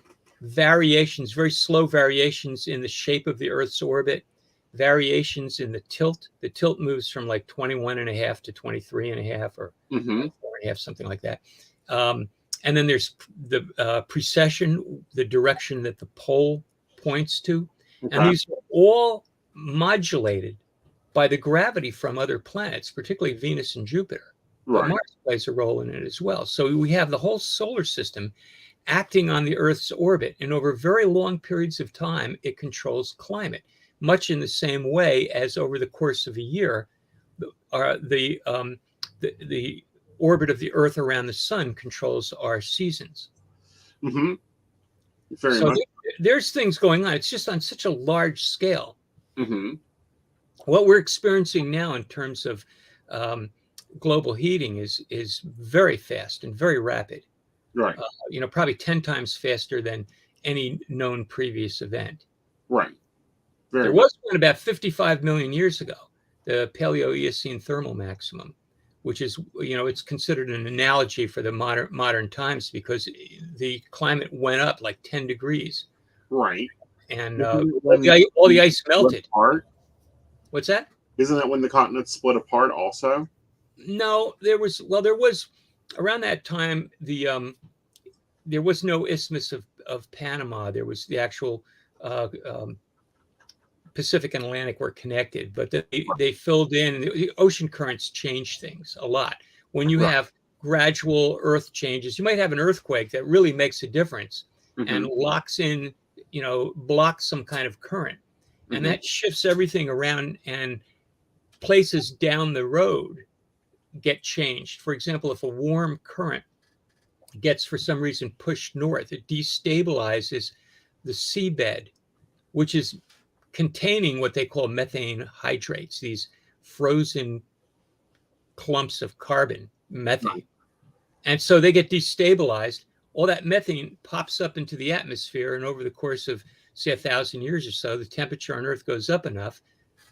variations, very slow variations in the shape of the Earth's orbit, variations in the tilt. The tilt moves from like 21.5 to 23.5 or 4.5, something like that. And then there's the precession, the direction that the pole points to. And these are all modulated by the gravity from other planets, particularly Venus and Jupiter. But Mars plays a role in it as well. So we have the whole solar system acting on the Earth's orbit. And over very long periods of time, it controls climate, much in the same way as over the course of a year, the orbit of the Earth around the sun controls our seasons. Mm-hmm. Very So much. there's things going on. It's just on such a large scale. Mm-hmm. What we're experiencing now in terms of global heating is very fast and very rapid. Right. Probably 10 times faster than any known previous event. Right. There was one about 55 million years ago, the Paleo-Eocene thermal maximum, which is, it's considered an analogy for the modern times because the climate went up like 10 degrees. Right. And all the ice melted. Apart? What's that? Isn't that when the continents split apart also? No, there was around that time, there was no Isthmus of Panama. There was the actual Pacific and Atlantic were connected, but they filled in. The ocean currents change things a lot. When you have gradual earth changes, you might have an earthquake that really makes a difference and locks in, blocks some kind of current. And that shifts everything around, and places down the road get changed. For example, if a warm current gets for some reason pushed north, it destabilizes the seabed, which is containing what they call methane hydrates, these frozen clumps of carbon, methane. And so they get destabilized. All that methane pops up into the atmosphere, and over the course of, say, 1,000 years or so, the temperature on Earth goes up enough.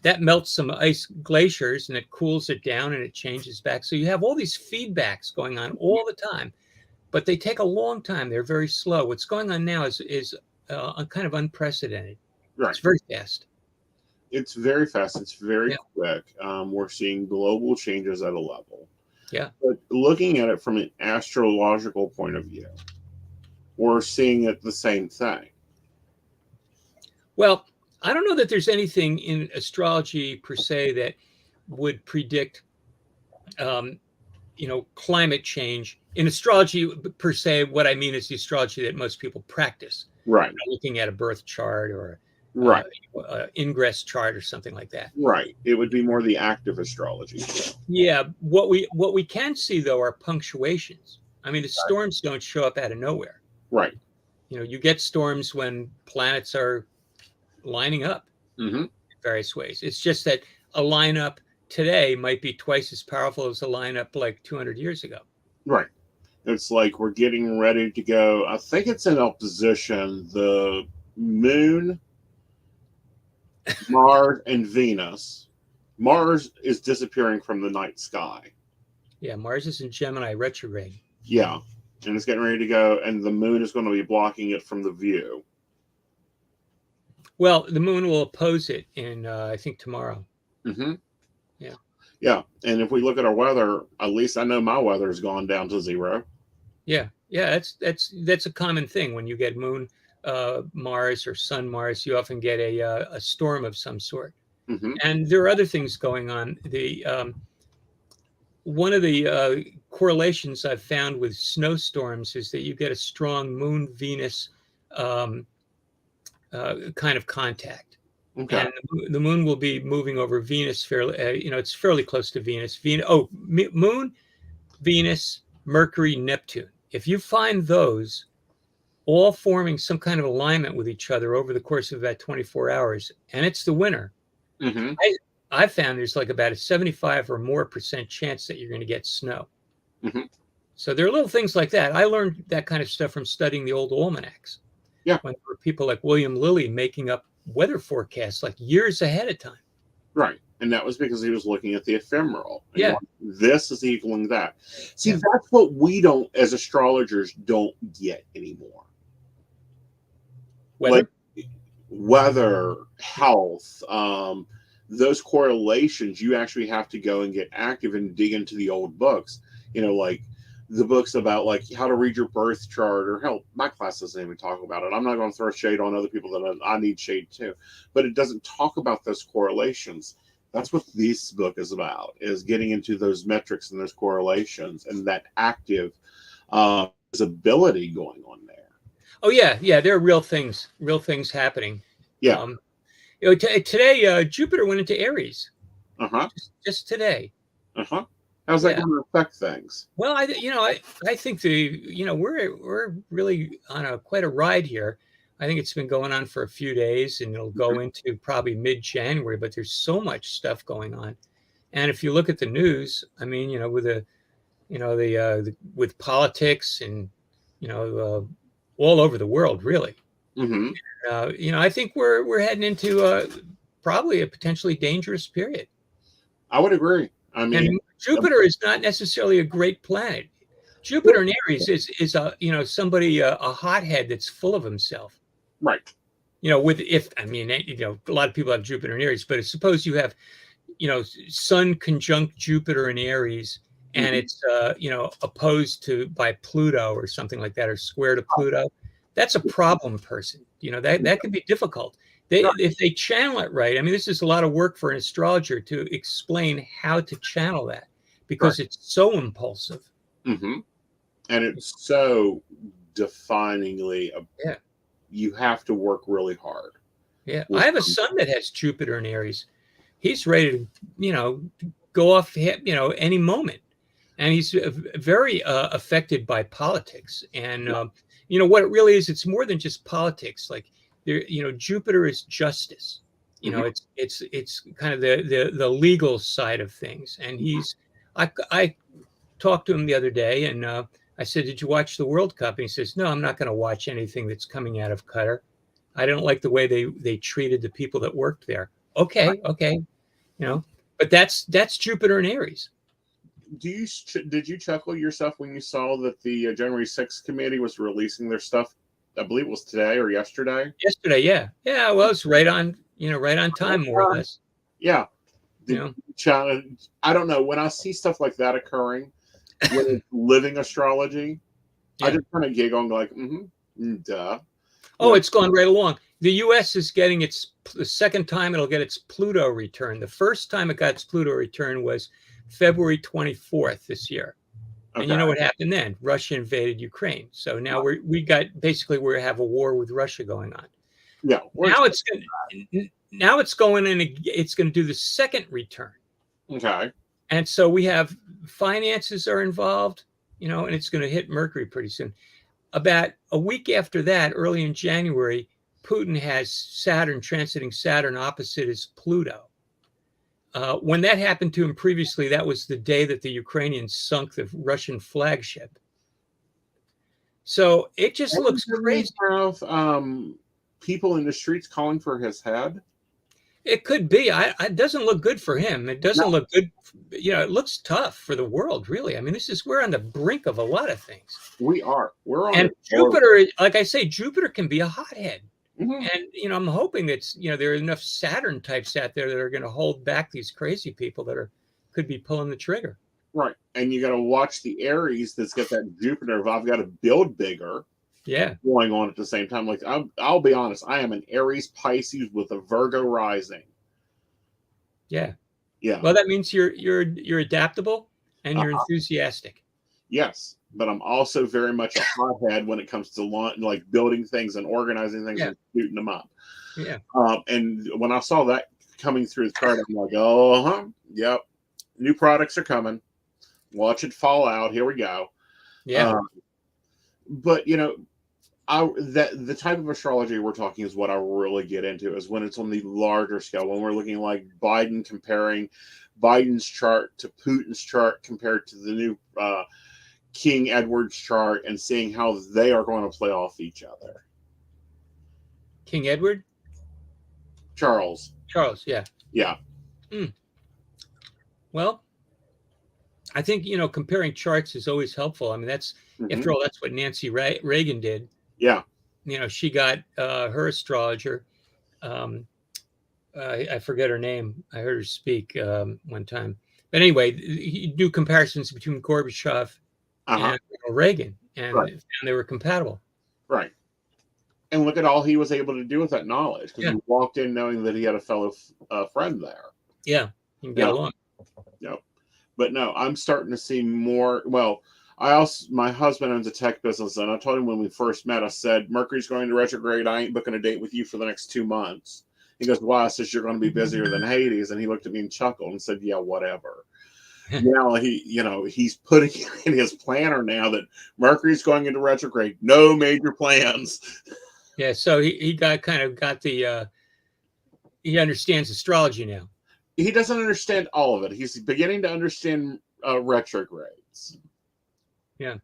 That melts some ice glaciers, and it cools it down, and it changes back. So you have all these feedbacks going on all the time, but they take a long time. They're very slow. What's going on now is kind of unprecedented. Right. It's very fast. It's very fast. It's very quick. We're seeing global changes at a level. Yeah. But looking at it from an astrological point of view, we're seeing it the same thing. Well, I don't know that there's anything in astrology per se that would predict, climate change. In astrology per se, what I mean is the astrology that most people practice. Right. Looking at a birth chart or ingress chart or something like that. Right. It would be more the active astrology. Yeah. What we can see though are punctuations. I mean, the storms don't show up out of nowhere. Right. You get storms when planets are lining up in various ways. It's just that a lineup today might be twice as powerful as a lineup like 200 years ago. Right. It's like we're getting ready to go. I think it's in opposition. The moon, Mars, and Venus. Mars is disappearing from the night sky. Yeah, Mars is in Gemini retrograde. Yeah. And it's getting ready to go, and the moon is going to be blocking it from the view. Well, the moon will oppose it in, I think, tomorrow. Yeah. Yeah. And if we look at our weather, at least I know my weather has gone down to 0. Yeah. Yeah. That's a common thing. When you get moon Mars or sun Mars, you often get a storm of some sort. And there are other things going on. One of the correlations I've found with snowstorms is that you get a strong moon Venus kind of contact. Okay. And the moon will be moving over Venus fairly, it's fairly close to Venus. Moon, Venus, Mercury, Neptune. If you find those all forming some kind of alignment with each other over the course of about 24 hours, and it's the winter, I found there's like about a 75 or more % chance that you're going to get snow. So there are little things like that. I learned that kind of stuff from studying the old almanacs. Yeah. When there were people like William Lilly making up weather forecasts like years ahead of time. Right. And that was because he was looking at the ephemeral. Yeah. This is equaling that. See, that's what we don't, as astrologers, don't get anymore. Weather? Like weather, health, those correlations, you actually have to go and get active and dig into the old books. Like the books about like how to read your birth chart, or hell, my class doesn't even talk about it. I'm not going to throw shade on other people that I need shade too, but it doesn't talk about those correlations. That's what this book is about, is getting into those metrics and those correlations and that active visibility going on there. Oh yeah, yeah. There are real things happening. Yeah. Um, today Jupiter went into Aries. Uh-huh. Just today. Uh-huh. How's that Yeah. going to affect things? Well, I think we're really on quite a ride here. I think it's been going on for a few days, and it'll go into probably mid-January. But there's so much stuff going on, and if you look at the news, I mean, with with politics and all over the world, really. Mm-hmm. I think we're heading into probably a potentially dangerous period. I would agree. I mean, And Jupiter is not necessarily a great planet. Jupiter in Aries is a somebody a hothead that's full of himself. right. A lot of people have Jupiter in Aries, but suppose you have Sun conjunct Jupiter in Aries, and it's opposed to by Pluto or something like that, or square to Pluto. That's a problem person. That can be difficult. If they channel it right, I mean, this is a lot of work for an astrologer to explain how to channel that, because it's so impulsive. Mm-hmm. And it's so definingly, you have to work really hard. Yeah. I have a son that has Jupiter in Aries. He's ready to, go off, any moment. And he's very affected by politics. And, what it really is, it's more than just politics. Like, Jupiter is justice. It's kind of the legal side of things. And I talked to him the other day, and I said, "Did you watch the World Cup?" And he says, "No, I'm not going to watch anything that's coming out of Qatar. I don't like the way they treated the people that worked there." Okay, but that's Jupiter in Aries. Did you chuckle yourself when you saw that the January 6th committee was releasing their stuff? I believe it was today or yesterday. Yesterday, yeah. Well, it's right on time, more or less. Yeah. I don't know. When I see stuff like that occurring with living astrology, I just kind of giggle and go like, duh. Oh, it's gone right along. The U.S. is getting the second time it'll get its Pluto return. The first time it got its Pluto return was February 24th this year. Okay. And you know what happened then? Russia invaded Ukraine. So now we have a war with Russia going on. Yeah. Now it's going in. It's going to do the second return. Okay. And so we have finances are involved, and it's going to hit Mercury pretty soon. About a week after that, early in January, Putin has Saturn transiting Saturn opposite his Pluto. When that happened to him previously, that was the day that the Ukrainians sunk the Russian flagship. So it just looks crazy. Have people in the streets calling for his head? It could be. It doesn't look good for him. It doesn't look good. It looks tough for the world, really. I mean, we're on the brink of a lot of things. We are. We're on. And Jupiter, like I say, Jupiter can be a hothead. Mm-hmm. And, I'm hoping that, there are enough Saturn types out there that are going to hold back these crazy people that could be pulling the trigger. Right. And you got to watch the Aries that's got that Jupiter of I've got to build bigger. Yeah. Going on at the same time. Like, I'll be honest, I am an Aries Pisces with a Virgo rising. Yeah. Yeah. Well, that means you're adaptable and you're enthusiastic. Yes. But I'm also very much a hothead when it comes to like building things and organizing things and shooting them up. Yeah. And when I saw that coming through the card, I'm like, yep. New products are coming. Watch it fall out. Here we go. Yeah. But the type of astrology we're talking is what I really get into, is when it's on the larger scale, when we're looking like Biden, comparing Biden's chart to Putin's chart compared to the new King Edward's chart, and seeing how they are going to play off each other. King Edward? Charles, yeah. Yeah. Well, I think, comparing charts is always helpful. I mean, after all, that's what Nancy Reagan did. Yeah. She got her astrologer. I forget her name. I heard her speak one time. But anyway, you do comparisons between Gorbachev and Reagan, and they were compatible. Right. And look at all he was able to do with that knowledge, because he walked in knowing that he had a fellow friend there. Yeah, you can get along. Yep. But no, I'm starting to see more. Well, My husband owns a tech business, and I told him when we first met, I said, Mercury's going to retrograde. I ain't booking a date with you for the next 2 months. He goes, why? I says, you're going to be busier than Hades. And he looked at me and chuckled and said, yeah, whatever. Now he's putting in his planner now that Mercury's going into retrograde. No major plans. Yeah. So he got the, he understands astrology now. He doesn't understand all of it. He's beginning to understand retrogrades. Yeah.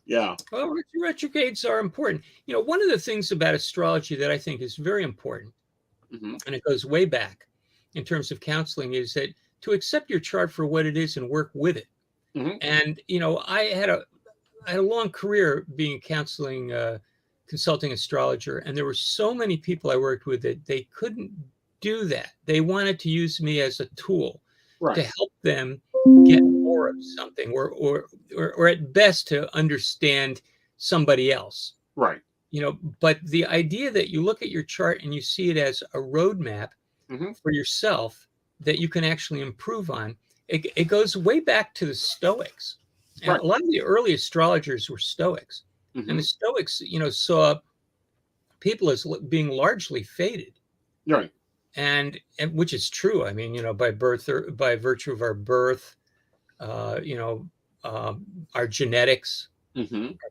Yeah. Well, retrogrades are important. One of the things about astrology that I think is very important, and it goes way back in terms of counseling, is that to accept your chart for what it is and work with it. And, I had a long career being counseling, consulting astrologer, and there were so many people I worked with that they couldn't do that. They wanted to use me as a tool to help them get more of something, or at best to understand somebody else. Right. But the idea that you look at your chart and you see it as a roadmap for yourself that you can actually improve on, it goes way back to the Stoics. And a lot of the early astrologers were Stoics. And the Stoics, saw people as being largely fated. Right. And which is true. I mean, by birth, or by virtue of our birth, our genetics, our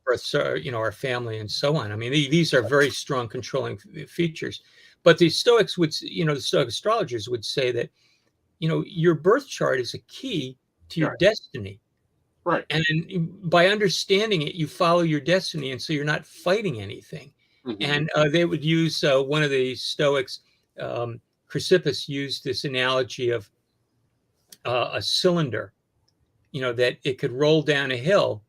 birth, our family, and so on. I mean, these are very strong controlling features. But the Stoics would, the Stoic astrologers would say that, your birth chart is a key to your destiny. Right. And by understanding it, you follow your destiny, and so you're not fighting anything. And they would use one of the Stoics. Chrysippus used this analogy of a cylinder, that it could roll down a hill.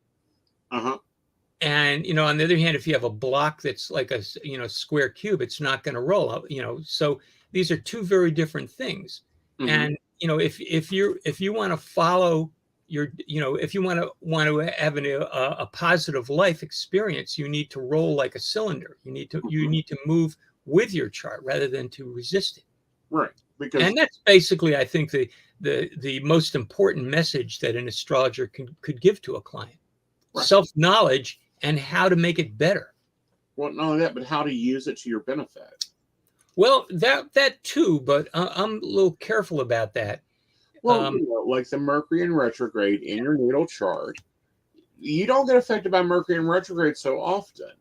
And, on the other hand, if you have a block that's like a, square cube, it's not going to roll out, so these are two very different things. And, if you want to follow your, if you want to have a positive life experience, you need to roll like a cylinder. You need to move with your chart rather than to resist it. Right. And that's basically, I think, the most important message that an astrologer could give to a client. Self-knowledge and how to make it better. Well, not only that, but how to use it to your benefit. Well, that too, but I'm a little careful about that. Well, like the Mercury in retrograde in your natal chart, you don't get affected by Mercury in retrograde so often.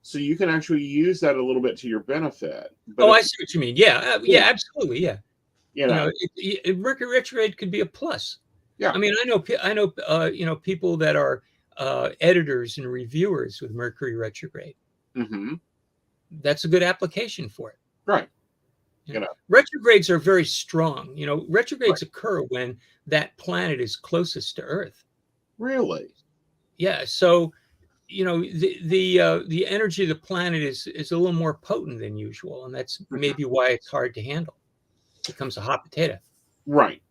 So you can actually use that a little bit to your benefit. But I see what you mean. Yeah, absolutely. Yeah. Mercury retrograde could be a plus. Yeah. I mean, I know people that are editors and reviewers with Mercury retrograde. That's a good application for it. Right. Retrogrades are very strong. Retrogrades occur when that planet is closest to Earth. Really? Yeah. So, the energy of the planet is a little more potent than usual, and that's maybe why it's hard to handle. It becomes a hot potato. Right.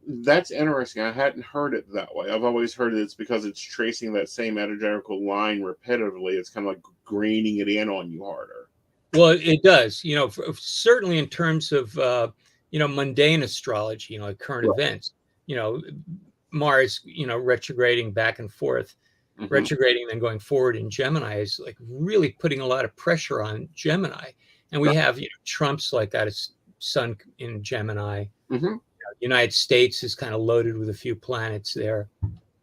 That's interesting. I hadn't heard it that way. I've always heard it's because it's tracing that same energetical line repetitively. It's kind of like graining it in on you harder. Well, it does, certainly in terms of, mundane astrology, like current events, Mars, retrograding back and forth, retrograding, then going forward in Gemini is like really putting a lot of pressure on Gemini. And we have, Trump's like got his sun in Gemini. United States is kind of loaded with a few planets there.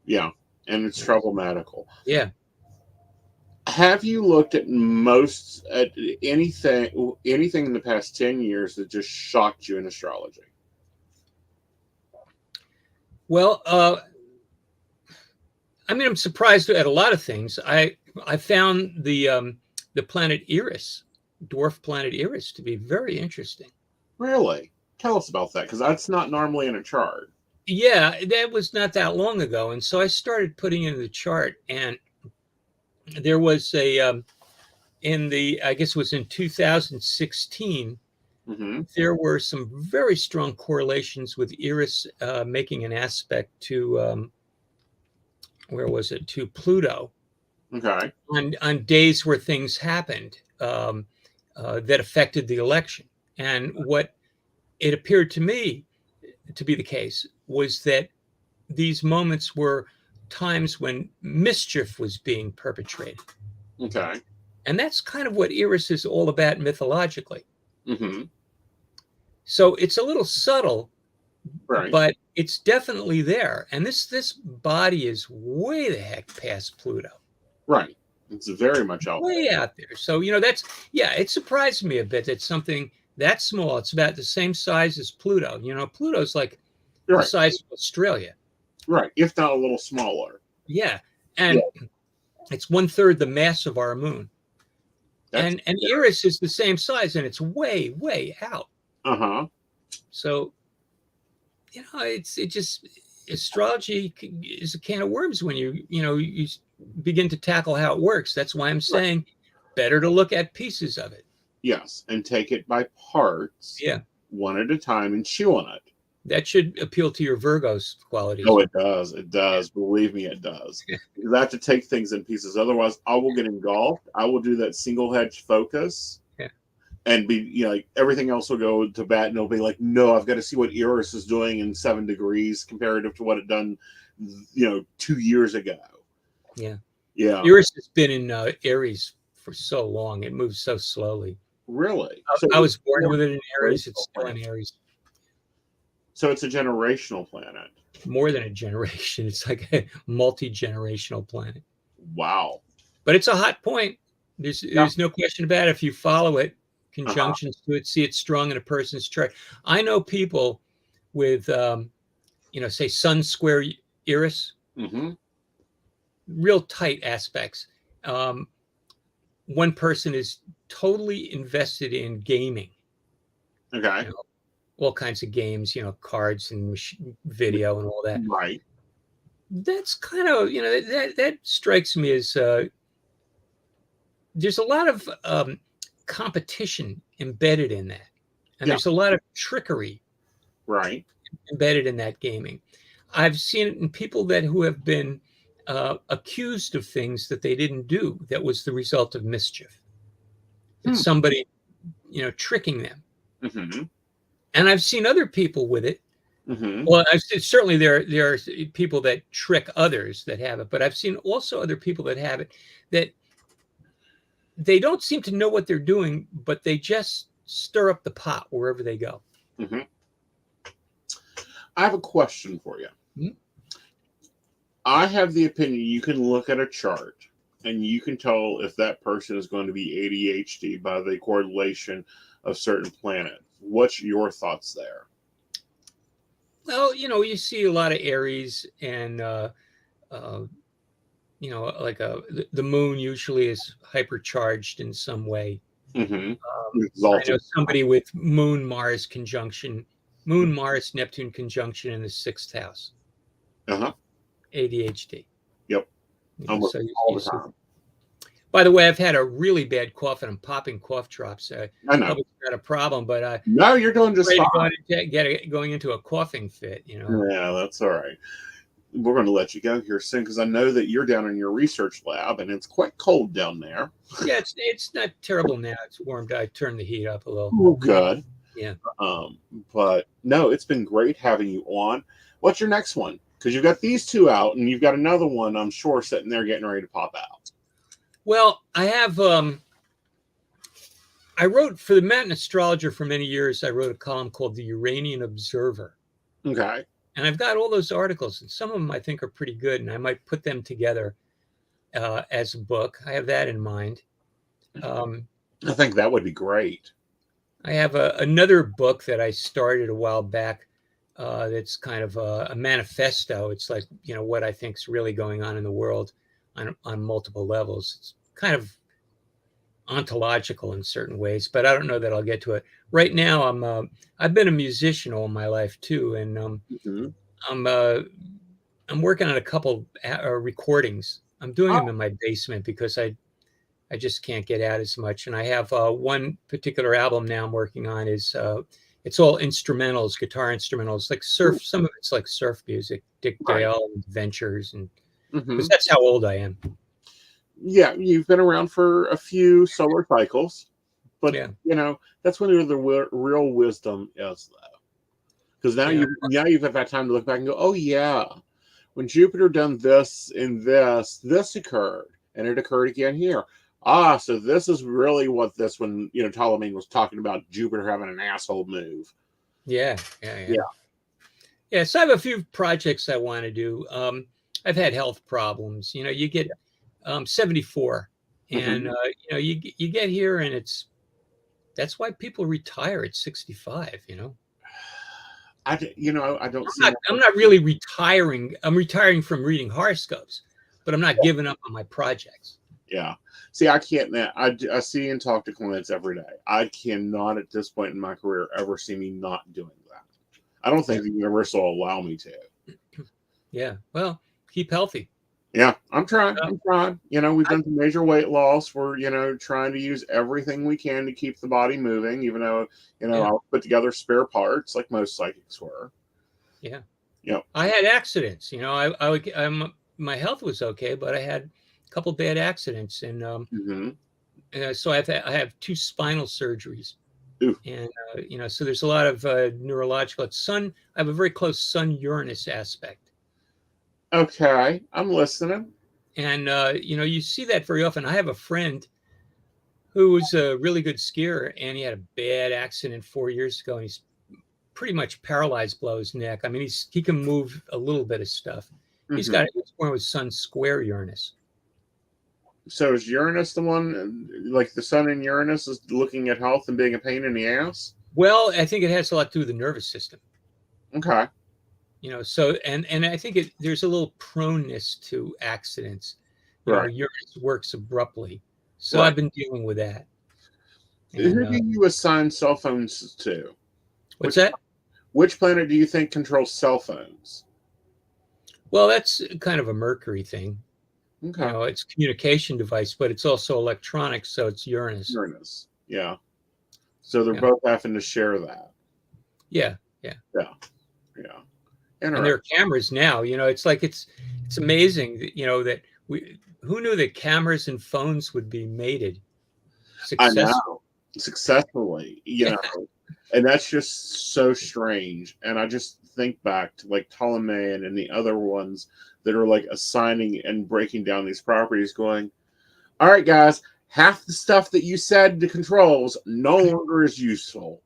Yeah. And it's problematical. Yeah. Have you looked at anything in the past 10 years that just shocked you in astrology? Well, I'm surprised at a lot of things. I found the planet Eris, dwarf planet Eris, to be very interesting. Really? Tell us about that, because that's not normally in a chart. Yeah, that was not that long ago. And so I started putting in the chart, and there was I guess it was in 2016, there were some very strong correlations with Eris making an aspect to, to Pluto. Okay. On days where things happened that affected the election. And what it appeared to me to be the case was that these moments were times when mischief was being perpetrated. Okay. And that's kind of what Eris is all about mythologically. Mm-hmm. So it's a little subtle, Right. but it's definitely there. And this body is way the heck past Pluto. Right. It's very much out Way out there. So, it surprised me a bit that something that small, it's about the same size as Pluto. Pluto's like the Right. size of Australia. Right. If not a little smaller. Yeah. And it's 1/3 the mass of our moon. And Eris is the same size, and it's way, way out. Uh-huh. So, astrology is a can of worms when you begin to tackle how it works. That's why I'm saying better to look at pieces of it. Yes, and take it by parts. Yeah. One at a time and chew on it. That should appeal to your Virgo's qualities. Oh, it does. It does. Believe me, it does. You have to take things in pieces. Otherwise, I will get engulfed. I will do that single hedge focus. Yeah. And be, like, everything else will go to bat, and it'll be like, no, I've got to see what Eris is doing in 7 degrees comparative to what it done, 2 years ago. Yeah. Yeah. Eris has been in Aries for so long. It moves so slowly. Really? I was born with it in Aries. It's still in Aries. So it's a generational planet. More than a generation. It's like a multi-generational planet. Wow. But it's a hot point. There's no question about it. If you follow it, conjunctions to it, see it strong in a person's chart. I know people with, say Sun square Eris, real tight aspects. One person is totally invested in gaming. Okay. All kinds of games, cards and video and all that. Right. That's kind of, that strikes me as there's a lot of competition embedded in that. And there's a lot of trickery embedded in that gaming. I've seen it in people who have been accused of things that they didn't do that was the result of mischief. It's somebody, tricking them. Mm-hmm. And I've seen other people with it. Mm-hmm. Well, certainly there are people that trick others that have it, but I've seen also other people that have it that they don't seem to know what they're doing, but they just stir up the pot wherever they go. Mm-hmm. I have a question for you. Mm-hmm. I have the opinion you can look at a chart and you can tell if that person is going to be ADHD by the correlation of certain planets. What's your thoughts there? Well, you see a lot of Aries and, the moon usually is hypercharged in some way. Mm-hmm. I know somebody with Moon, Mars, Neptune conjunction in the 6th house. Uh-huh. ADHD. Yep. Almost all the time. By the way, I've had a really bad cough and I'm popping cough drops. I know. It's not a problem, but no, you're doing just fine. Going into a coughing fit, Yeah, that's all right. We're going to let you go here soon because I know that you're down in your research lab and it's quite cold down there. Yeah, it's not terrible now. It's warmed. I turned the heat up a little. Oh, good. Yeah. But no, it's been great having you on. What's your next one? Because you've got these 2 out and you've got another one, I'm sure, sitting there getting ready to pop out. Well, I have, I wrote for the Mountain Astrologer for many years. I wrote a column called The Uranian Observer. Okay. And I've got all those articles, and some of them I think are pretty good, and I might put them together as a book. I have that in mind. I think that would be great. I have another book that I started a while back that's kind of a manifesto. It's like, what I think is really going on in the world on multiple levels. It's kind of ontological in certain ways, but I don't know that I'll get to it. Right now, I've been a musician all my life too, and I'm working on a couple recordings. I'm doing them in my basement because I just can't get out as much. And I have one particular album now I'm working on is it's all instrumentals, guitar instrumentals, like surf. Some of it's like surf music, Dick Dale, Adventures, and because that's how old I am. Yeah, you've been around for a few solar cycles, but that's when the real wisdom is, though. Because now you've had time to look back and go, oh yeah, when Jupiter done this in this occurred, and it occurred again here. Ah, so this is really what this one, Ptolemy was talking about Jupiter having an asshole move. Yeah. Yeah, so I have a few projects I want to do. I've had health problems. You get 74, and you get here, and that's why people retire at 65. I don't see. I'm not really retiring. I'm retiring from reading horoscopes, but I'm not giving up on my projects. Yeah. See, I can't. I see and talk to clients every day. I cannot at this point in my career ever see me not doing that. I don't think the universe will allow me to. Yeah. Well, keep healthy. Yeah, I'm trying. We've done some major weight loss. We're, trying to use everything we can to keep the body moving, even though, I'll put together spare parts like most psychics were. Yeah. Yeah. I had accidents, my health was okay, but I had a couple bad accidents. And so I have 2 spinal surgeries. Ooh. And, so there's a lot of neurological. I have a very close Sun-Uranus aspect. Okay, I'm listening. And, you see that very often. I have a friend who was a really good skier, and he had a bad accident 4 years ago, and he's pretty much paralyzed below his neck. I mean, he can move a little bit of stuff. He's born with Sun square Uranus. So is Uranus the one, like the Sun in Uranus is looking at health and being a pain in the ass? Well, I think it has a lot to do with the nervous system. Okay. So and I think there's a little proneness to accidents. Right. Uranus works abruptly. So Right. I've been dealing with that. Who do you assign cell phones to? What's that? Which planet do you think controls cell phones? Well, that's kind of a Mercury thing. Okay. It's a communication device, but it's also electronics, so it's Uranus. Uranus, yeah. So they're both having to share that. Yeah. And there are cameras now. It's like it's amazing that who knew that cameras and phones would be mated successfully. I know, successfully, and that's just so strange. And I just think back to like Ptolemy and the other ones that are like assigning and breaking down these properties, going, all right, guys, half the stuff that you said to controls no longer is useful.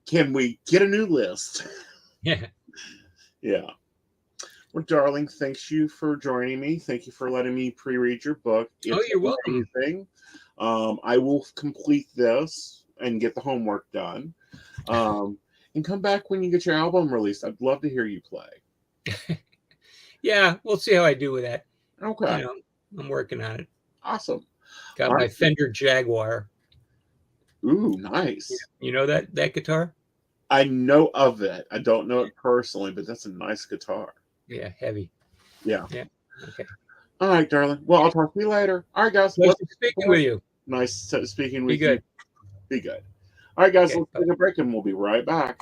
Can we get a new list? Yeah. Yeah. Well, darling, thanks you for joining me. Thank you for letting me pre-read your book. It's you're welcome. Amazing. I will complete this and get the homework done. And come back when you get your album released. I'd love to hear you play. Yeah, we'll see how I do with that. Okay. I'm working on it. Awesome. Got my Fender Jaguar. Ooh, nice. You know that guitar? I know of it. I don't know it personally, but that's a nice guitar. Yeah, heavy. Yeah. Okay. All right, darling. Well, I'll talk to you later. All right, guys. Nice speaking with you. Nice speaking with you. you. Be good. All right, guys. Okay, Let's take a break, and we'll be right back.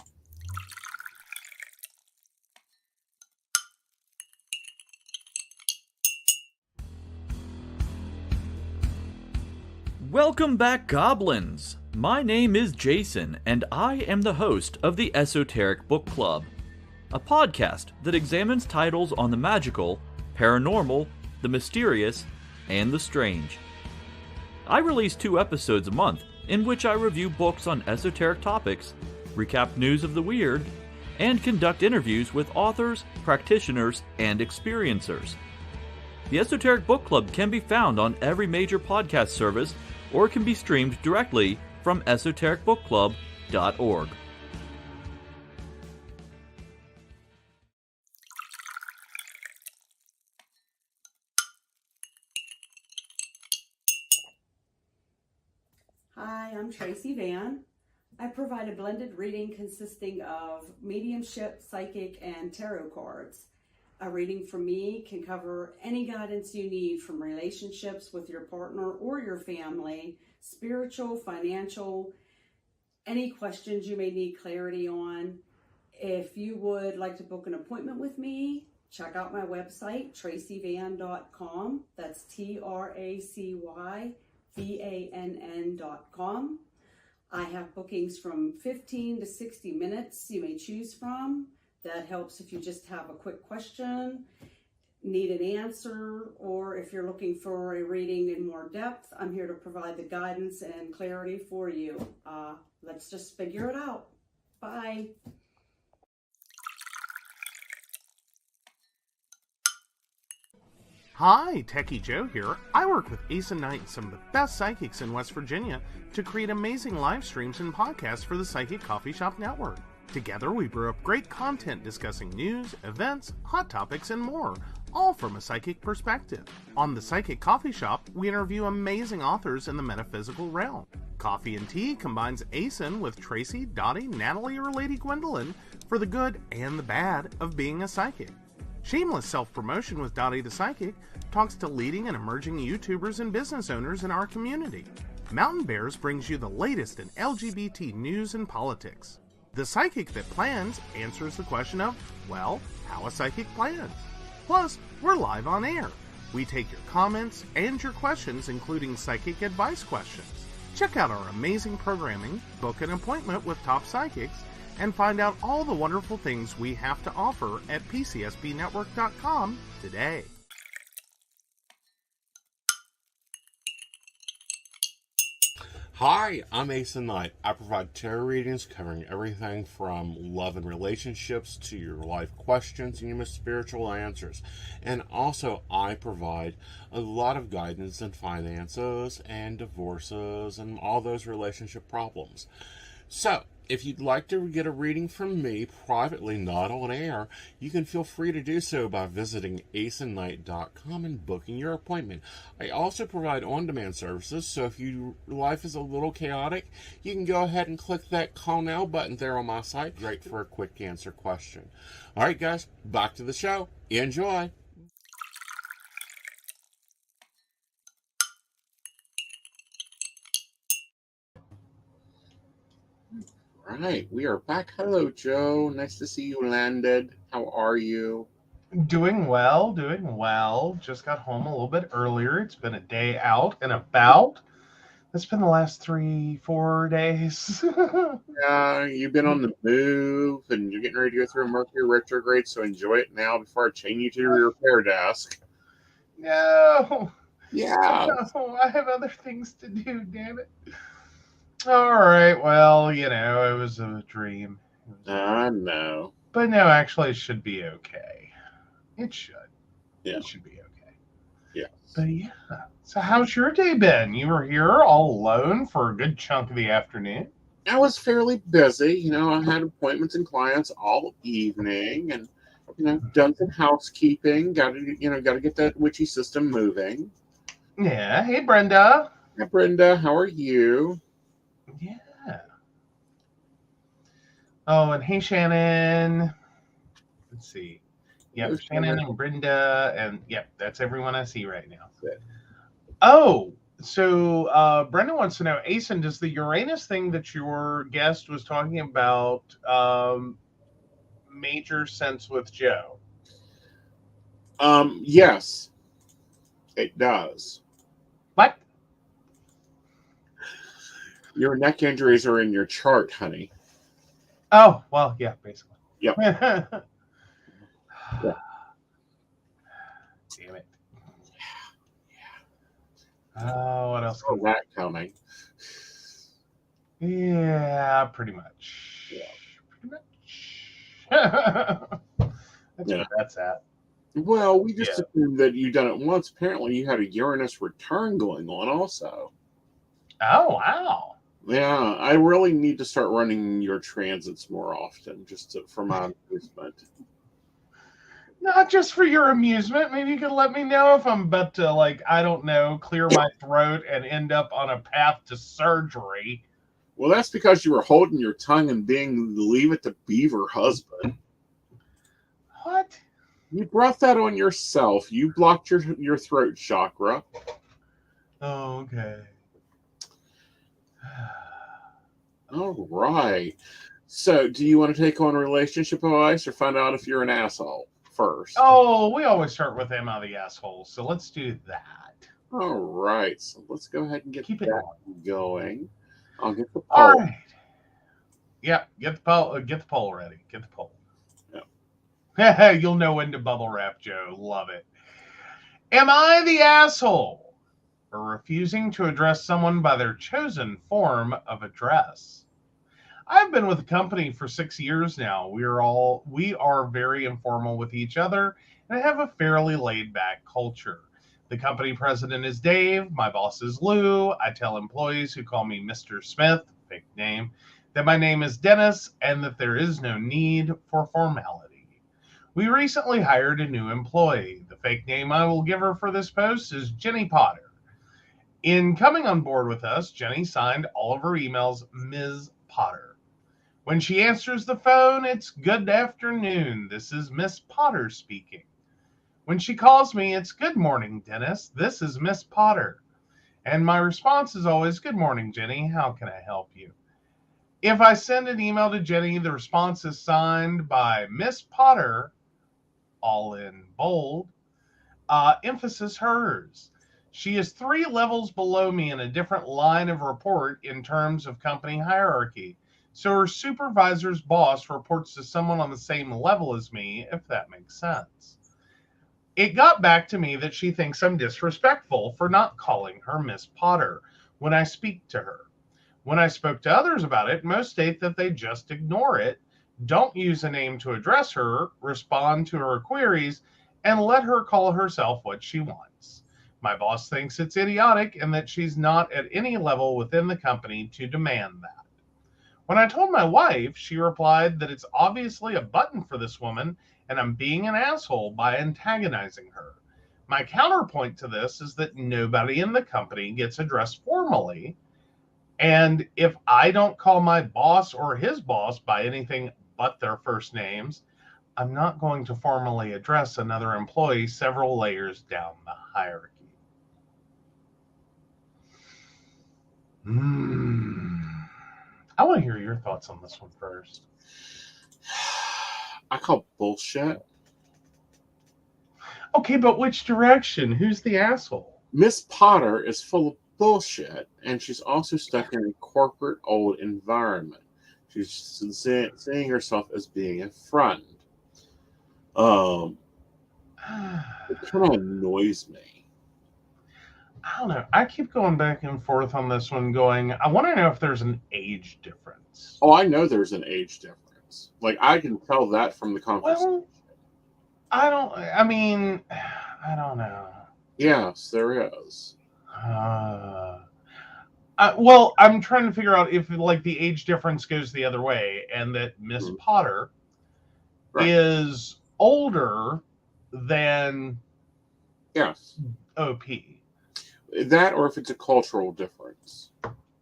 Welcome back, Goblins! My name is Jason, and I am the host of the Esoteric Book Club, a podcast that examines titles on the magical, paranormal, the mysterious, and the strange. I release 2 episodes a month, in which I review books on esoteric topics, recap news of the weird, and conduct interviews with authors, practitioners, and experiencers. The Esoteric Book Club can be found on every major podcast service, or can be streamed directly from esotericbookclub.org. Hi, I'm Tracy Van. I provide a blended reading consisting of mediumship, psychic, and tarot cards. A reading from me can cover any guidance you need from relationships with your partner or your family, spiritual, financial, any questions you may need clarity on. If you would like to book an appointment with me, check out my website, tracyvann.com. That's TracyVann.com. I have bookings from 15 to 60 minutes you may choose from. That helps if you just have a quick question, need an answer, or if you're looking for a reading in more depth. I'm here to provide the guidance and clarity for you. Let's just figure it out. Bye. Hi, Techie Joe here. I work with Aeson Knight and some of the best psychics in West Virginia to create amazing live streams and podcasts for the Psychic Coffee Shop Network. Together, we brew up great content discussing news, events, hot topics, and more, all from a psychic perspective. On the Psychic Coffee Shop, we interview amazing authors in the metaphysical realm. Coffee and Tea combines Aeson with Tracy, Dottie, Natalie, or Lady Gwendolyn for the good and the bad of being a psychic. Shameless Self-Promotion with Dottie the Psychic talks to leading and emerging YouTubers and business owners in our community. Mountain Bears brings you the latest in LGBT news and politics. The Psychic That Plans answers the question of, well, how a psychic plans. Plus, we're live on air. We take your comments and your questions, including psychic advice questions. Check out our amazing programming, book an appointment with top psychics, and find out all the wonderful things we have to offer at PCSBnetwork.com today. Hi, I'm Aeson Knight. I provide tarot readings covering everything from love and relationships to your life questions and your most spiritual answers. And also, I provide a lot of guidance in finances and divorces and all those relationship problems. So, if you'd like to get a reading from me privately, not on air, you can feel free to do so by visiting aesonknight.com and booking your appointment. I also provide on-demand services, so if your life is a little chaotic, you can go ahead and click that call now button there on my site. Great for a quick answer question. All right, guys, back to the show. Enjoy. Right, we are back. Hello, Joe. Nice to see you landed. How are you? Doing well, doing well. Just got home a little bit earlier. It's been a day out and about. It's been the last 3-4 days. Yeah, you've been on the move and you're getting ready to go through a Mercury retrograde, so enjoy it now before I chain you to your repair desk. No. Yeah. No, I have other things to do, damn it. All right, well, it was a dream. I know. But no, actually, it should be okay. It should. Yeah. It should be okay. Yeah. But yeah. So how's your day been? You were here all alone for a good chunk of the afternoon. I was fairly busy. I had appointments and clients all evening and, done some housekeeping. Got to get that witchy system moving. Yeah. Hey, Brenda. Hi, Brenda. How are you? Yeah. Oh, and hey, Shannon. Let's see. Yep, Shannon and Brenda, and yep, that's everyone I see right now. Good. Oh, so Brenda wants to know, Aeson, does the Uranus thing that your guest was talking about major sense with Joe? Yes, it does. What? Your neck injuries are in your chart, honey. Oh, well, yeah, basically. Yep. Yeah. Damn it. Oh, what else? Saw that coming. Yeah, pretty much. Yeah. Pretty much. That's where that's at. Well, we just assumed that you'd done it once. Apparently, you had a Uranus return going on also. Oh, wow. Yeah, I really need to start running your transits more often, just for my amusement. Not just for your amusement. Maybe you could let me know if I'm about to, I don't know, clear my throat and end up on a path to surgery. Well, that's because you were holding your tongue and being the Leave It to Beaver husband. What? You brought that on yourself. You blocked your throat chakra. Oh, okay. All right. So, do you want to take on relationship advice or find out if you're an asshole first? Oh, we always start with Am I the Asshole, so let's do that. All right. So, let's go ahead and get that going. I'll get the poll. All right. Yep, get the poll ready. Get the poll. Yep. You'll know when to bubble wrap, Joe. Love it. Am I the asshole for refusing to address someone by their chosen form of address? I've been with the company for 6 years now. We are very informal with each other and have a fairly laid back culture. The company president is Dave. My boss is Lou. I tell employees who call me Mr. Smith, fake name, that my name is Dennis and that there is no need for formality. We recently hired a new employee. The fake name I will give her for this post is Jenny Potter. In coming on board with us, Jenny signed all of her emails Ms. Potter. When she answers the phone, it's good afternoon. This is Miss Potter speaking. When she calls me, it's good morning, Dennis. This is Miss Potter. And my response is always, good morning, Jenny. How can I help you? If I send an email to Jenny, the response is signed by Miss Potter, all in bold, emphasis hers. She is 3 levels below me in a different line of report in terms of company hierarchy. So her supervisor's boss reports to someone on the same level as me, if that makes sense. It got back to me that she thinks I'm disrespectful for not calling her Miss Potter when I speak to her. When I spoke to others about it, most state that they just ignore it, don't use a name to address her, respond to her queries, and let her call herself what she wants. My boss thinks it's idiotic and that she's not at any level within the company to demand that. When I told my wife, she replied that it's obviously a button for this woman and I'm being an asshole by antagonizing her. My counterpoint to this is that nobody in the company gets addressed formally. And if I don't call my boss or his boss by anything but their first names, I'm not going to formally address another employee several layers down the hierarchy. I want to hear your thoughts on this one first. I call bullshit. Okay, but which direction? Who's the asshole? Miss Potter is full of bullshit, and she's also stuck in a corporate old environment. She's seeing herself as being a friend. It kind of annoys me. I don't know. I keep going back and forth on this one going, I want to know if there's an age difference. Oh, I know there's an age difference. Like, I can tell that from the conversation. Well, I don't know. Yes, there is. Well, I'm trying to figure out if like the age difference goes the other way and that Miss Potter is older than OP. That, or if it's a cultural difference.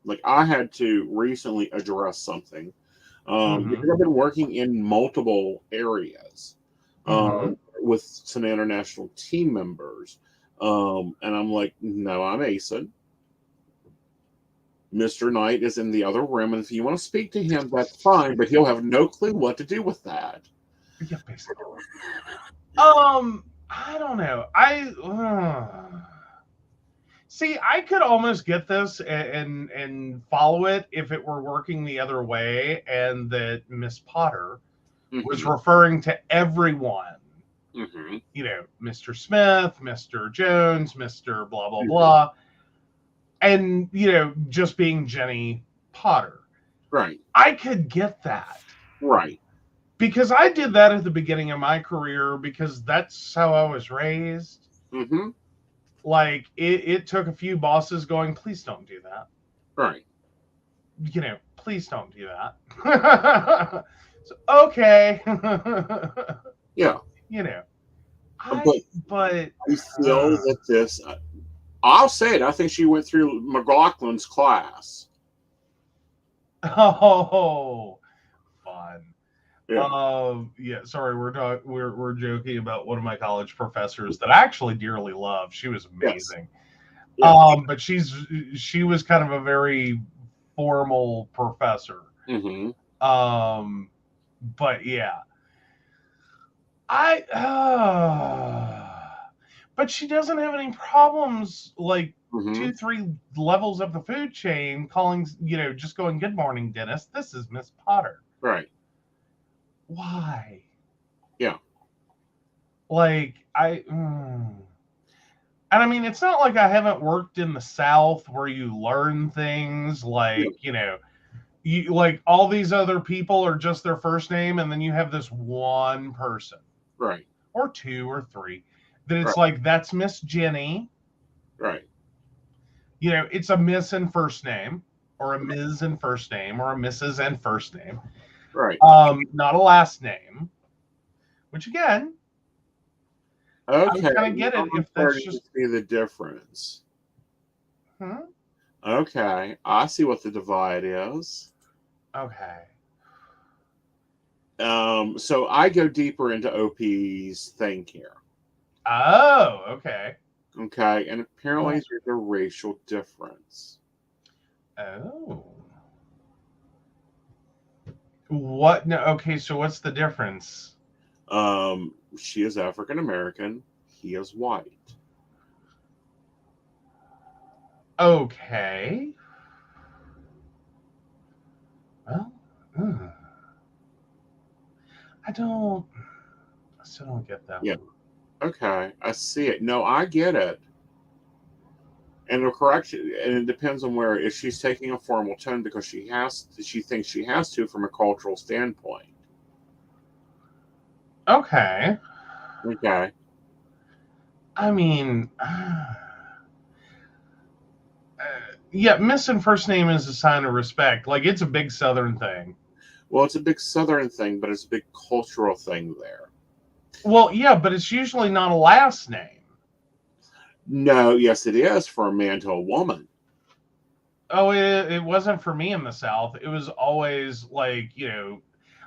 Like, I had to recently address something. Because I've been working in multiple areas with some international team members. And I'm like, no, I'm Aeson. Mr. Knight is in the other room, and if you want to speak to him, that's fine, but he'll have no clue what to do with that. Yeah, basically. I don't know. See, I could almost get this and follow it if it were working the other way and that Miss Potter was referring to everyone. You know, Mr. Smith, Mr. Jones, Mr. blah, blah, blah. And, you know, just being Jenny Potter. Right. I could get that. Right. Because I did that at the beginning of my career because that's how I was raised. Like, it took a few bosses going, please don't do that. Right. You know, please don't do that. So, okay. Yeah. You know. But I feel that this, I'll say it, I think she went through McLaughlin's class. Oh, fun. Yeah. Sorry, we're joking about one of my college professors that I actually dearly love. She was amazing. Yes. But she was kind of a very formal professor. But yeah. But she doesn't have any problems like 2-3 levels up the food chain calling, you know, just going, good morning, Dennis. This is Miss Potter. Right. Why? Yeah. Like, and I mean, it's not like I haven't worked in the South where you learn things like, you like all these other people are just their first name, and then you have this one person, Right. or two or three, that it's Right. like, that's Miss Jenny. Right. It's a Miss and first name, or a Ms. and first name, or a Mrs. and first name. Right. Not a last name. Which again, Okay. I kind of get it if that's just see the difference. Hmm? Okay, I see what the divide is. Okay. So I go deeper into OP's thing here. Oh, okay. Okay, and apparently there's a racial difference. Oh. What? No. Okay. So what's the difference? She is African American. He is white. Okay. Well, I still don't get that. Yeah. Okay, I see it. No, I get it. And the correction, and it depends on where. If she's taking a formal tone because she thinks she has to from a cultural standpoint. Okay. Okay. I mean, yeah, Miss and first name is a sign of respect. Like, it's a big Southern thing. Well, it's a big Southern thing, but it's a big cultural thing there. Well, yeah, but it's usually not a last name. No, yes, it is for a man to a woman. Oh, it wasn't for me in the South. It was always like,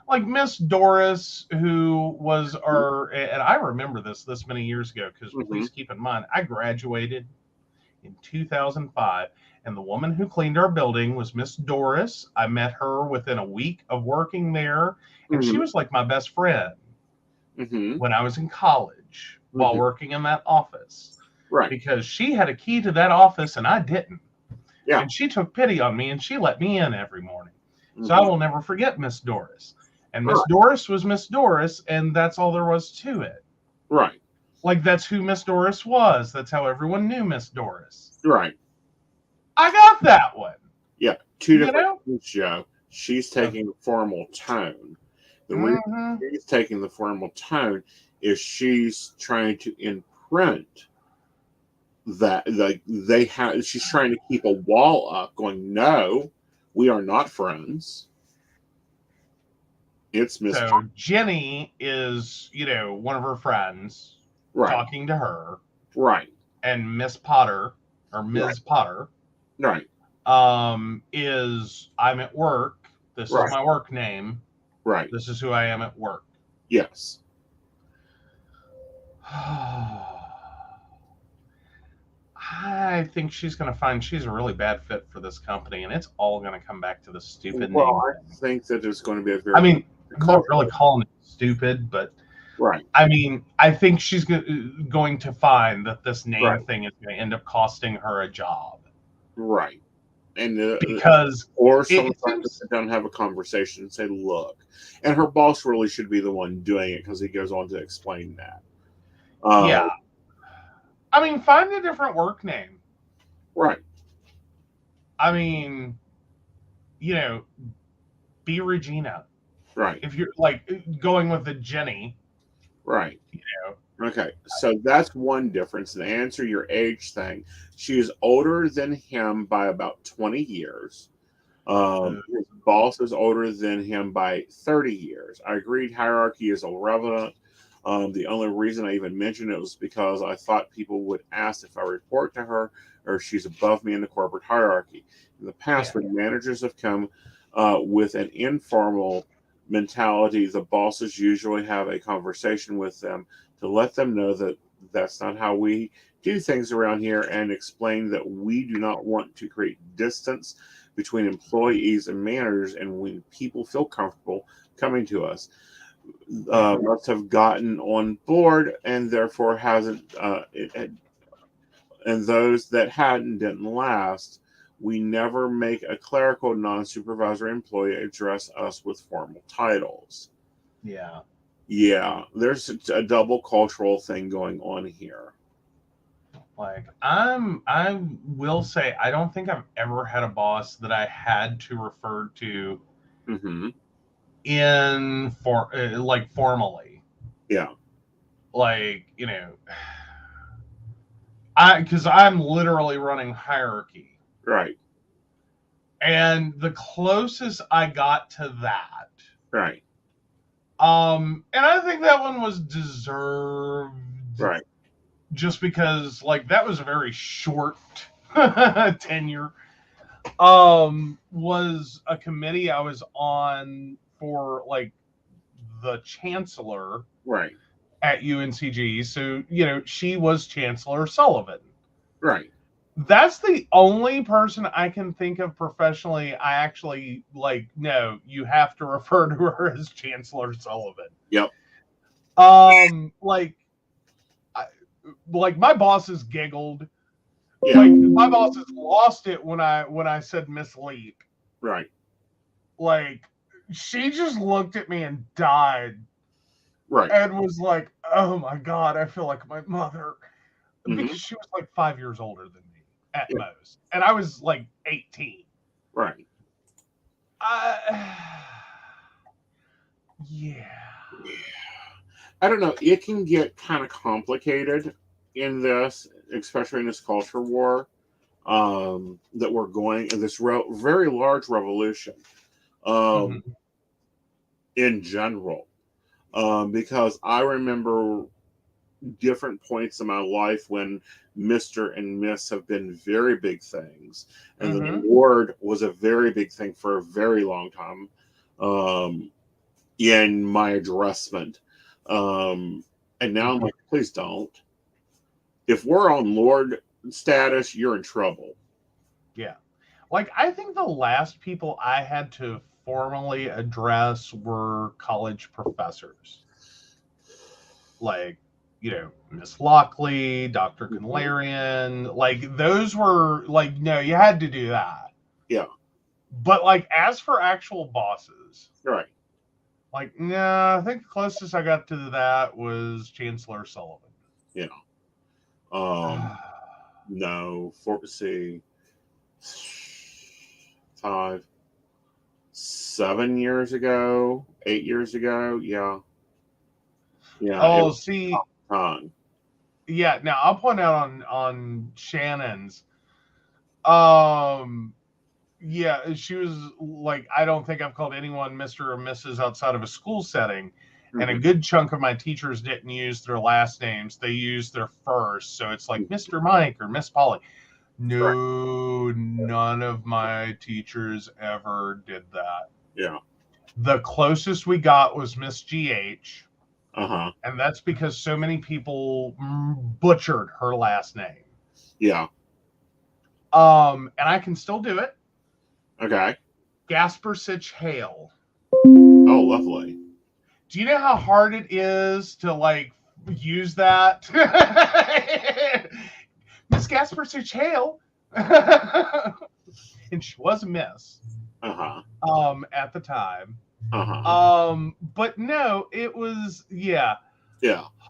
like Miss Doris, who was and I remember this many years ago, because please keep in mind, I graduated in 2005, and the woman who cleaned our building was Miss Doris. I met her within a week of working there, and she was like my best friend when I was in college while working in that office. Right. Because she had a key to that office and I didn't. Yeah. And she took pity on me and she let me in every morning. So I will never forget Miss Doris. And Miss Doris was Miss Doris, and that's all there was to it. Right. Like, that's who Miss Doris was. That's how everyone knew Miss Doris. Right. I got that one. Yeah. Two different things, Joe. She's taking the formal tone. The reason she's taking the formal tone is she's trying to imprint that she's trying to keep a wall up going, no, we are not friends. It's Miss Jenny is, one of her friends talking to her. Right. And Miss Potter or Ms. Potter. Right. Is I'm at work. This is my work name. Right. This is who I am at work. Yes. I think she's going to find she's a really bad fit for this company, and it's all going to come back to the stupid name. I think that there's going to be a very... I mean, I'm not really calling it stupid, but... Right. I mean, I think she's going to find that this name thing is going to end up costing her a job. Right. And because... Or someone's going to sit down and have a conversation and say, look. And her boss really should be the one doing it, because he goes on to explain that. Yeah. I mean, find a different work name. Right. I mean, be Regina. Right. If you're like going with the Jenny. Right. Okay. So that's one difference. To answer your age thing, she is older than him by about 20 years. His boss is older than him by 30 years. I agreed hierarchy is irrelevant. The only reason I even mentioned it was because I thought people would ask if I report to her or if she's above me in the corporate hierarchy. In the past, when managers have come with an informal mentality, the bosses usually have a conversation with them to let them know that that's not how we do things around here, and explain that we do not want to create distance between employees and managers, and when people feel comfortable coming to us. Must have gotten on board, and therefore hasn't. And those that hadn't didn't last. We never make a clerical non-supervisory employee address us with formal titles. Yeah. Yeah, there's a double cultural thing going on here. Like I will say I don't think I've ever had a boss that I had to refer to in for like formally. Yeah. Like, because I'm literally running hierarchy. Right. And the closest I got to that. Right. And I think that one was deserved. Right. Just because, like, that was a very short tenure. Was a committee I was on for, like, the chancellor. Right. At UNCG. So, she was Chancellor Sullivan. Right. That's the only person I can think of professionally I actually, like, no, you have to refer to her as Chancellor Sullivan. Yep. Like my bosses giggled. Yeah. Like my bosses lost it when I said Miss Leap. Right. Like she just looked at me and died. Right. And was like, "Oh my God, I feel like my mother," because she was like 5 years older than me at most, and I was like 18. Right. Yeah. I don't know. It can get kind of complicated in this, especially in this culture war that we're going in this very large revolution in general. Because I remember different points in my life when Mr. and Miss have been very big things. And the award was a very big thing for a very long time in my addressment. And now I'm like, please don't. If we're on Lord status, you're in trouble. Yeah. Like, I think the last people I had to formally address were college professors. Like, Miss Lockley, Dr. Conlarian, like those were like, no, you had to do that. Yeah. But like, as for actual bosses, right. Like, no, I think the closest I got to that was Chancellor Sullivan. Yeah. No, see, 5, 7 years ago, 8 years ago, yeah. Yeah. Oh, see. Time. Yeah, now I'll point out on Shannon's. Yeah, she was like, I don't think I've called anyone Mr. or Mrs. outside of a school setting. And a good chunk of my teachers didn't use their last names. They used their first. So it's like Mr. Mike or Miss Polly. No, none of my teachers ever did that. Yeah. The closest we got was Miss GH. Uh-huh. And that's because so many people butchered her last name. Yeah. And I can still do it. Okay. Gaspersich Hale. Oh, lovely. Do you know how hard it is to like use that? Miss Gaspersich Hale. And she was a miss. Uh-huh. At the time. Uh-huh. But no, it was Yeah.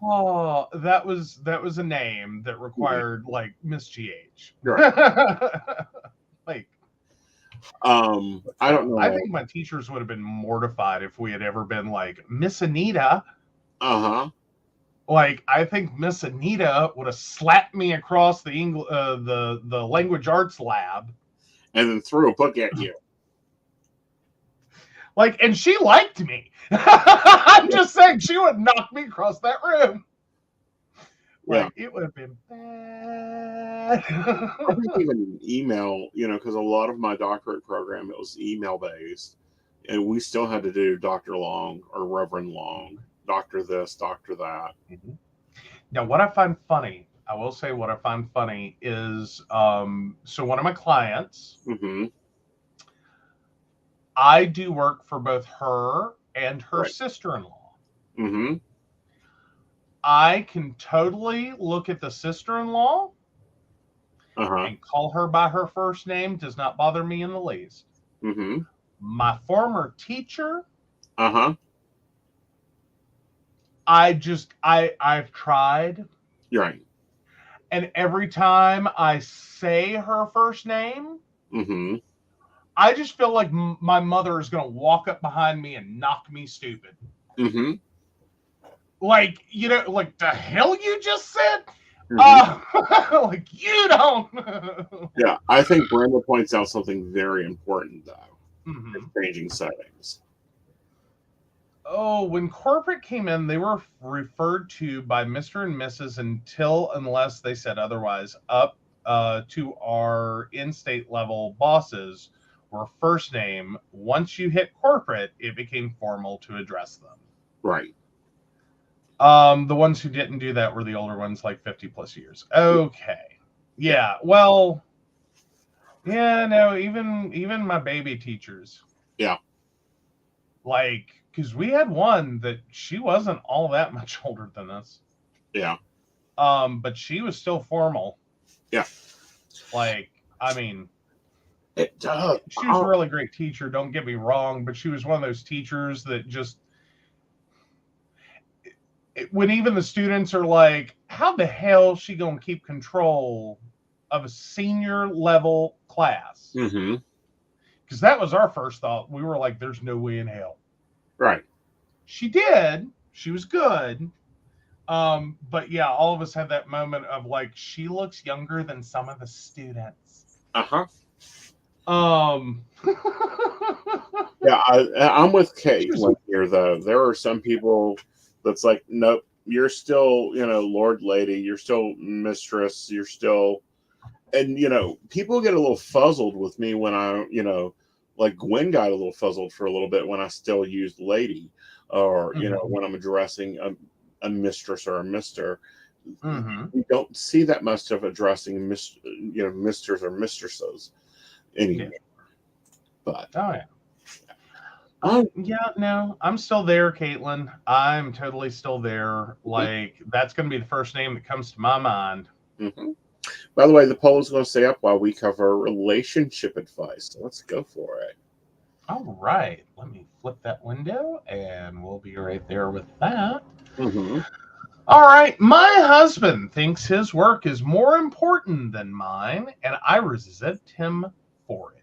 Oh, that was a name that required like Miss GH. Right. Like I don't know. I think my teachers would have been mortified if we had ever been like Miss Anita. Uh-huh. Like I think Miss Anita would have slapped me across the language arts lab and then threw a book at you. Like, and she liked me. I'm just saying she would knock me across that room. Like, it would have been bad. I think even email, because a lot of my doctorate program, it was email based. And we still had to do Dr. Long or Reverend Long, Dr. this, Dr. that. Now, what I find funny, I will say what I find funny is, so one of my clients, I do work for both her and her sister-in-law. I can totally look at the sister-in-law and call her by her first name. Does not bother me in the least. My former teacher, I've tried, You're right. and every time I say her first name, Mm-hmm. I just feel like my mother is going to walk up behind me and knock me stupid. Mm-hmm. Like, like the hell you just said? Mm-hmm. Like, you don't. Yeah, I think Brenda points out something very important, though. Mhm. Changing settings. Oh, when corporate came in, they were referred to by Mr. and Mrs. unless they said otherwise, up to our in-state level bosses were first name. Once you hit corporate, it became formal to address them. Right. The ones who didn't do that were the older ones, like 50 plus years. Okay. Yeah. Well, yeah, no, even my baby teachers. Yeah. Like, because we had one that she wasn't all that much older than us. Yeah. But she was still formal. Yeah. Like, I mean, It does. she was a really great teacher, don't get me wrong, but she was one of those teachers that just, when even the students are like, how the hell is she going to keep control of a senior level class? Mm-hmm. Because that was our first thought. We were like, there's no way in hell. Right. She did. She was good. But yeah, all of us had that moment of like, she looks younger than some of the students. Uh-huh. Yeah, I'm with Kate here, though. There are some people that's like, nope, you're still, Lord Lady, you're still mistress, you're still, and, people get a little fuzzled with me when I, like Gwen got a little fuzzled for a little bit when I still used lady, or, when I'm addressing a mistress or a mister. Mm-hmm. We don't see that much of addressing, misters or mistresses anymore. Yeah. But no, I'm still there, Caitlin. I'm totally still there. Like, that's going to be the first name that comes to my mind. Mm-hmm. By the way, the poll is going to stay up while we cover relationship advice. So let's go for it. All right. Let me flip that window, and we'll be right there with that. Mm-hmm. All right. My husband thinks his work is more important than mine, and I resent him for it.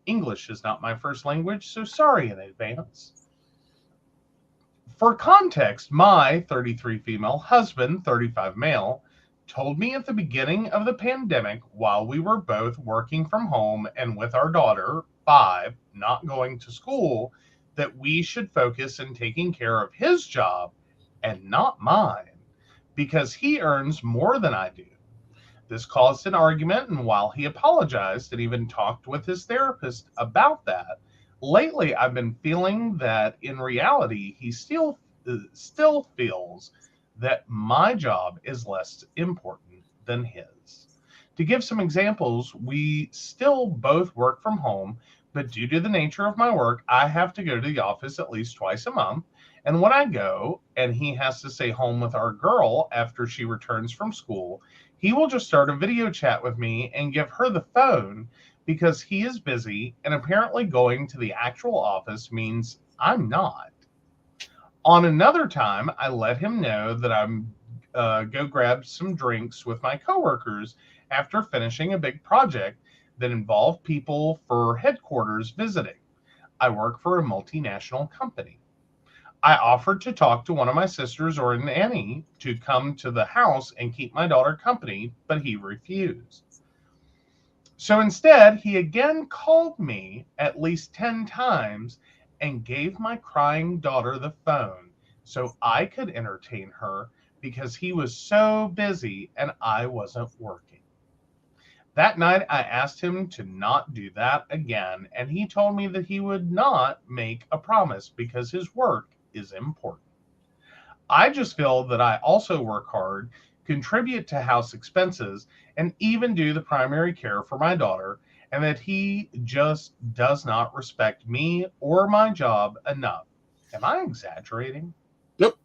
English is not my first language, so sorry in advance. For context, my 33 female husband, 35 male, told me at the beginning of the pandemic, while we were both working from home and with our daughter, 5, not going to school, that we should focus in taking care of his job and not mine, because he earns more than I do. This caused an argument, and while he apologized and even talked with his therapist about that, lately I've been feeling that in reality he still feels that my job is less important than his. To give some examples, we still both work from home, but due to the nature of my work, I have to go to the office at least twice a month. And when I go and he has to stay home with our girl after she returns from school, he will just start a video chat with me and give her the phone because he is busy, and apparently going to the actual office means I'm not. On another time, I let him know that I'm go grab some drinks with my coworkers after finishing a big project that involved people for headquarters visiting. I work for a multinational company. I offered to talk to one of my sisters or an nanny to come to the house and keep my daughter company, but he refused. So instead, he again called me at least 10 times and gave my crying daughter the phone so I could entertain her because he was so busy and I wasn't working. That night, I asked him to not do that again, and he told me that he would not make a promise because his work is important. I just feel that I also work hard, contribute to house expenses, and even do the primary care for my daughter, and that he just does not respect me or my job enough. Am I exaggerating? Nope.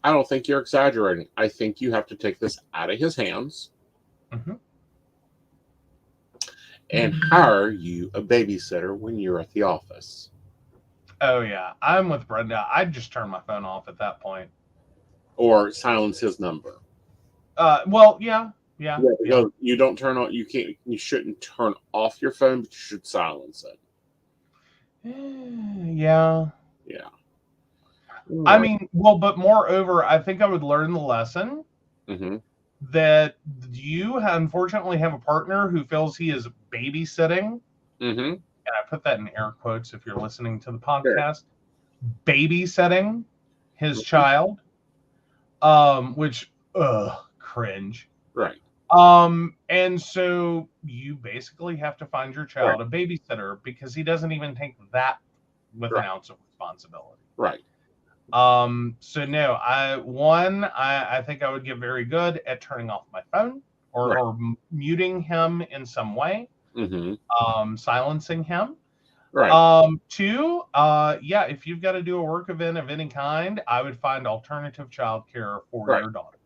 I don't think you're exaggerating. I think you have to take this out of his hands and hire you a babysitter when you're at the office. Oh yeah, I'm with Brenda. I'd just turn my phone off at that point. or silence his number. Well, yeah. Because you don't turn on, you shouldn't turn off your phone, but you should silence it. Yeah. Yeah. I mean, well, but moreover, I think I would learn the lesson Mm-hmm. that you unfortunately have a partner who feels he is babysitting. Mm-hmm. And I put that in air quotes if you're listening to the podcast. Sure. Babysitting his child, which, cringe. Right. And so you basically have to find your child a babysitter because he doesn't even take that with an ounce of responsibility. Right. So no, I think I would get very good at turning off my phone or muting him in some way, silencing him. Right. Two, if you've got to do a work event of any kind, I would find alternative childcare for your daughter.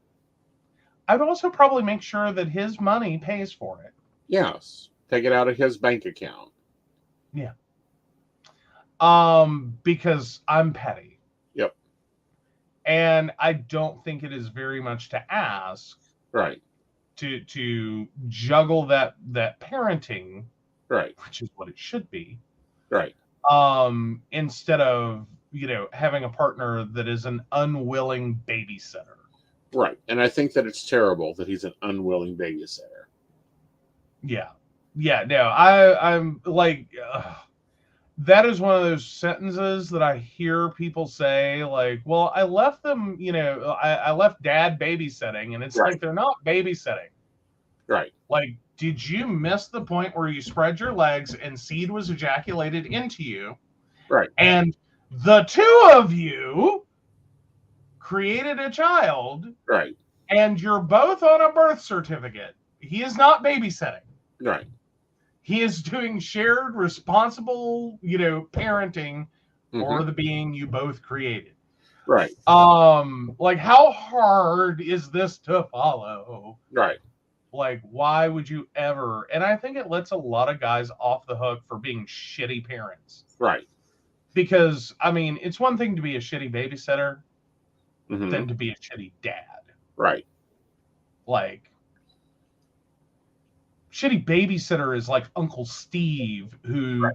I'd also probably make sure that his money pays for it. Yes. Take it out of his bank account. Yeah. Because I'm petty. Yep. And I don't think it is very much to ask. Right. To juggle that parenting. Right. Which is what it should be. Right. Instead of, having a partner that is an unwilling babysitter. Right. And I think that it's terrible that he's an unwilling babysitter. Yeah. Yeah. No, I'm like, that is one of those sentences that I hear people say, like, well, I left them, I left dad babysitting, and it's like, they're not babysitting. Right. Like, did you miss the point where you spread your legs and seed was ejaculated into you? Right. And the two of you created a child. Right. And you're both on a birth certificate. He is not babysitting. Right. He is doing shared responsible, parenting for the being you both created. Right. Like, how hard is this to follow? Right. Like, why would you ever? And I think it lets a lot of guys off the hook for being shitty parents. Right. Because, I mean, it's one thing to be a shitty babysitter than to be a shitty dad. Right. Like, shitty babysitter is like Uncle Steve, who,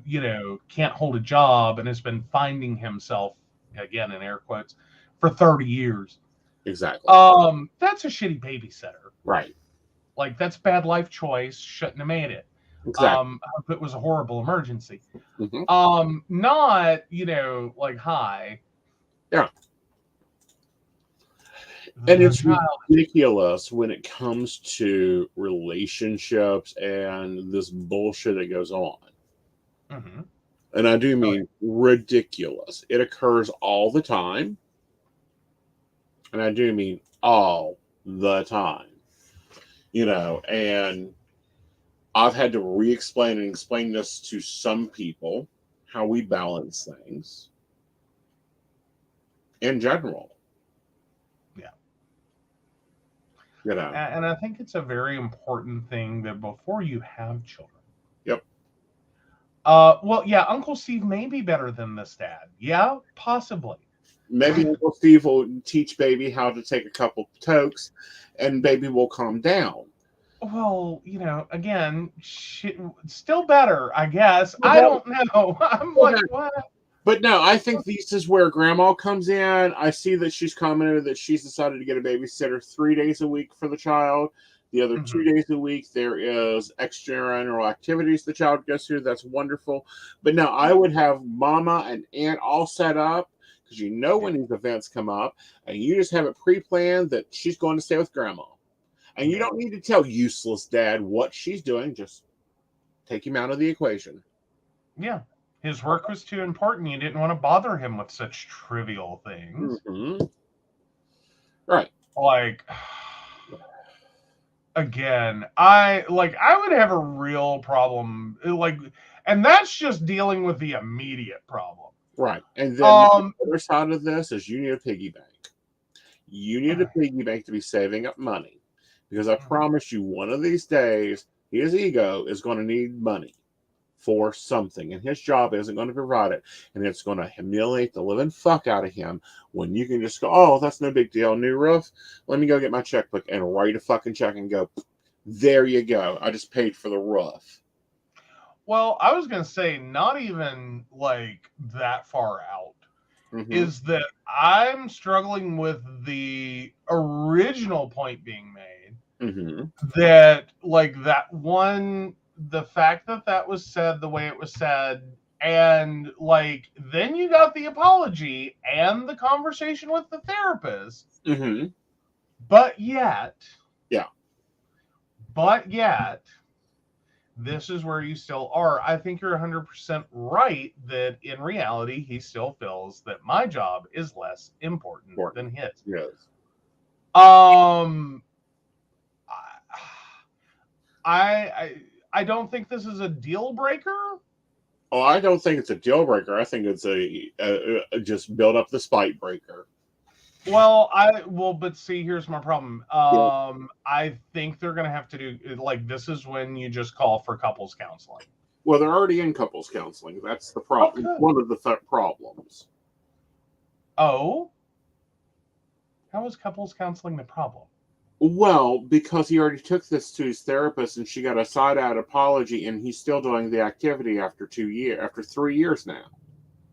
can't hold a job and has been finding himself, again, in air quotes, for 30 years. Exactly. That's a shitty babysitter. Right. Like, that's bad life choice. Shouldn't have made it. Exactly. It was a horrible emergency. Not, like, hi. Yeah. And it's ridiculous when it comes to relationships and this bullshit that goes on. And I do mean ridiculous. It occurs all the time. And I do mean all the time. And I've had to re-explain and explain this to some people, how we balance things in general. And I think it's a very important thing that before you have children. Yep. Well, yeah, Uncle Steve may be better than this dad. Yeah, possibly. Maybe Uncle Steve will teach baby how to take a couple tokes and baby will calm down. Well, again, still better, I guess. I don't know. I'm like, what? But no, I think this is where grandma comes in. I see that she's commented that she's decided to get a babysitter 3 days a week for the child. The other 2 days a week, there is extramural activities the child goes through. That's wonderful. But no, I would have mama and aunt all set up because when these events come up, and you just have it pre-planned that she's going to stay with grandma. And you don't need to tell useless dad what she's doing. Just take him out of the equation. Yeah. His work was too important. You didn't want to bother him with such trivial things. Right. Like, again, I would have a real problem. And that's just dealing with the immediate problem. Right. And then the other side of this is you need a piggy bank. You need a piggy bank to be saving up money. Because I promise you, one of these days, his ego is going to need money for something, and his job isn't going to provide it, and it's going to humiliate the living fuck out of him when you can just go, oh, that's no big deal, new roof, let me go get my checkbook and write a fucking check and go, there you go, I just paid for the roof. Well, I was going to say, not even like that far out, is that I'm struggling with the original point being made that, like, that one, the fact that that was said the way it was said, and like, then you got the apology and the conversation with the therapist, but yet, this is where you still are. I think you're 100% right that in reality, he still feels that my job is less important than his. Yes. I don't think this is a deal breaker. Oh, I don't think it's a deal breaker. I think it's a just build up the spite breaker. Well, but see, here's my problem. I think they're going to have to do, like, this is when you just call for couples counseling. Well, they're already in couples counseling. That's the problem. Okay. One of the problems. Oh? How is couples counseling the problem? Well, because he already took this to his therapist and she got a side-out apology, and he's still doing the activity after 3 years now.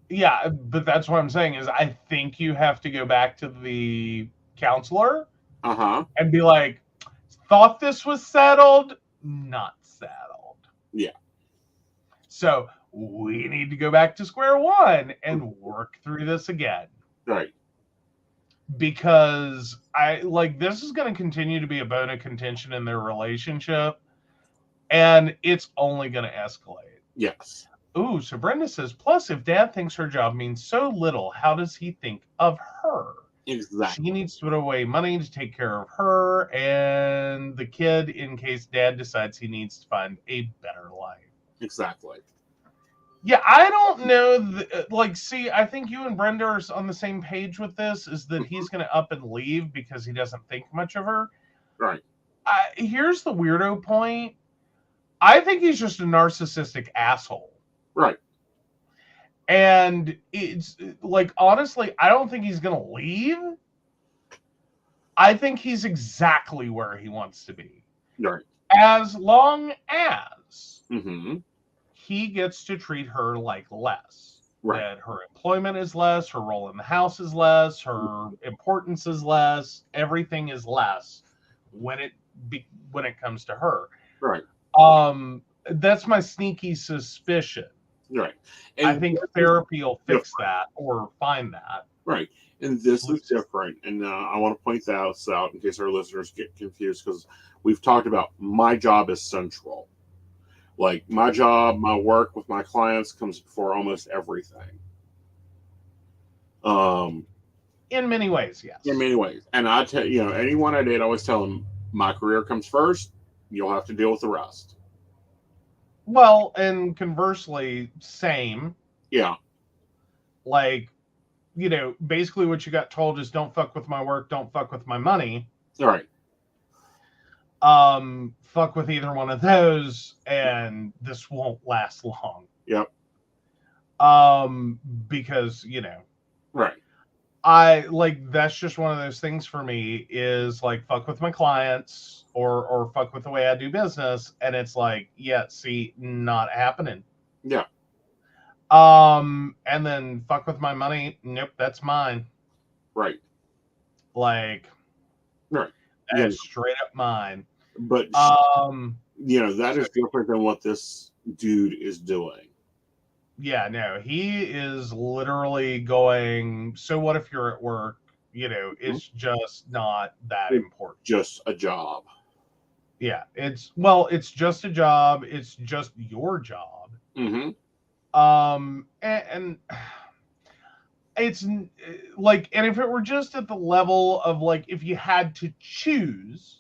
Yeah, but that's what I'm saying is I think you have to go back to the counselor and be like, thought this was settled, not settled. Yeah. So we need to go back to square one and work through this again. Right. Because this is going to continue to be a bone of contention in their relationship, and it's only going to escalate. Yes. Ooh, so Brenda says, plus, if Dad thinks her job means so little, how does he think of her? Exactly. She needs to put away money to take care of her and the kid in case Dad decides he needs to find a better life. Exactly. Yeah, I don't know. See, I think you and Brenda are on the same page with this, is that he's going to up and leave because he doesn't think much of her. Right. Here's the weirdo point. I think he's just a narcissistic asshole. Right. And it's like, honestly, I don't think he's going to leave. I think he's exactly where he wants to be. Right. As long as he gets to treat her like less. Right. That her employment is less, her role in the house is less, her importance is less, everything is less when it comes to her. Right. That's my sneaky suspicion. Right. And I think therapy will fix that or find that. Right. And this is different. And I want to point that out in case our listeners get confused, because we've talked about my job is central. Like, my job, my work with my clients comes before almost everything. In many ways, yes. In many ways. And I tell anyone I date, I always tell them, my career comes first. You'll have to deal with the rest. Well, and conversely, same. Yeah. Like, basically what you got told is don't fuck with my work, don't fuck with my money. All right. Fuck with either one of those, and this won't last long. Yep. Because, Right. That's just one of those things for me is like, fuck with my clients or fuck with the way I do business. And it's like, yeah, see, not happening. Yeah. And then fuck with my money. Nope. That's mine. Right. Like, right. That's straight up mine. But, that is different than what this dude is doing. Yeah, no, he is literally going, so what if you're at work? It's just not that important. Just a job. Yeah, it's just a job. It's just your job. And it's like, and if it were just at the level of like, if you had to choose,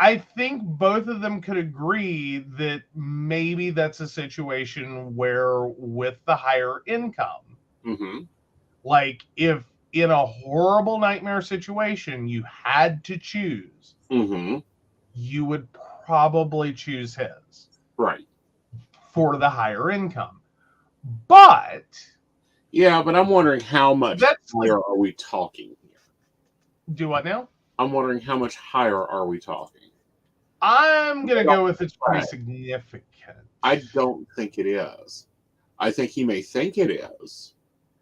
I think both of them could agree that maybe that's a situation where with the higher income, like if in a horrible nightmare situation, you had to choose, you would probably choose his. Right. for the higher income. But yeah, but I'm wondering how much That's higher are we talking here? do what now? I'm wondering how much higher are we talking? I'm gonna go with it's pretty significant. I don't think it is. I think he may think it is,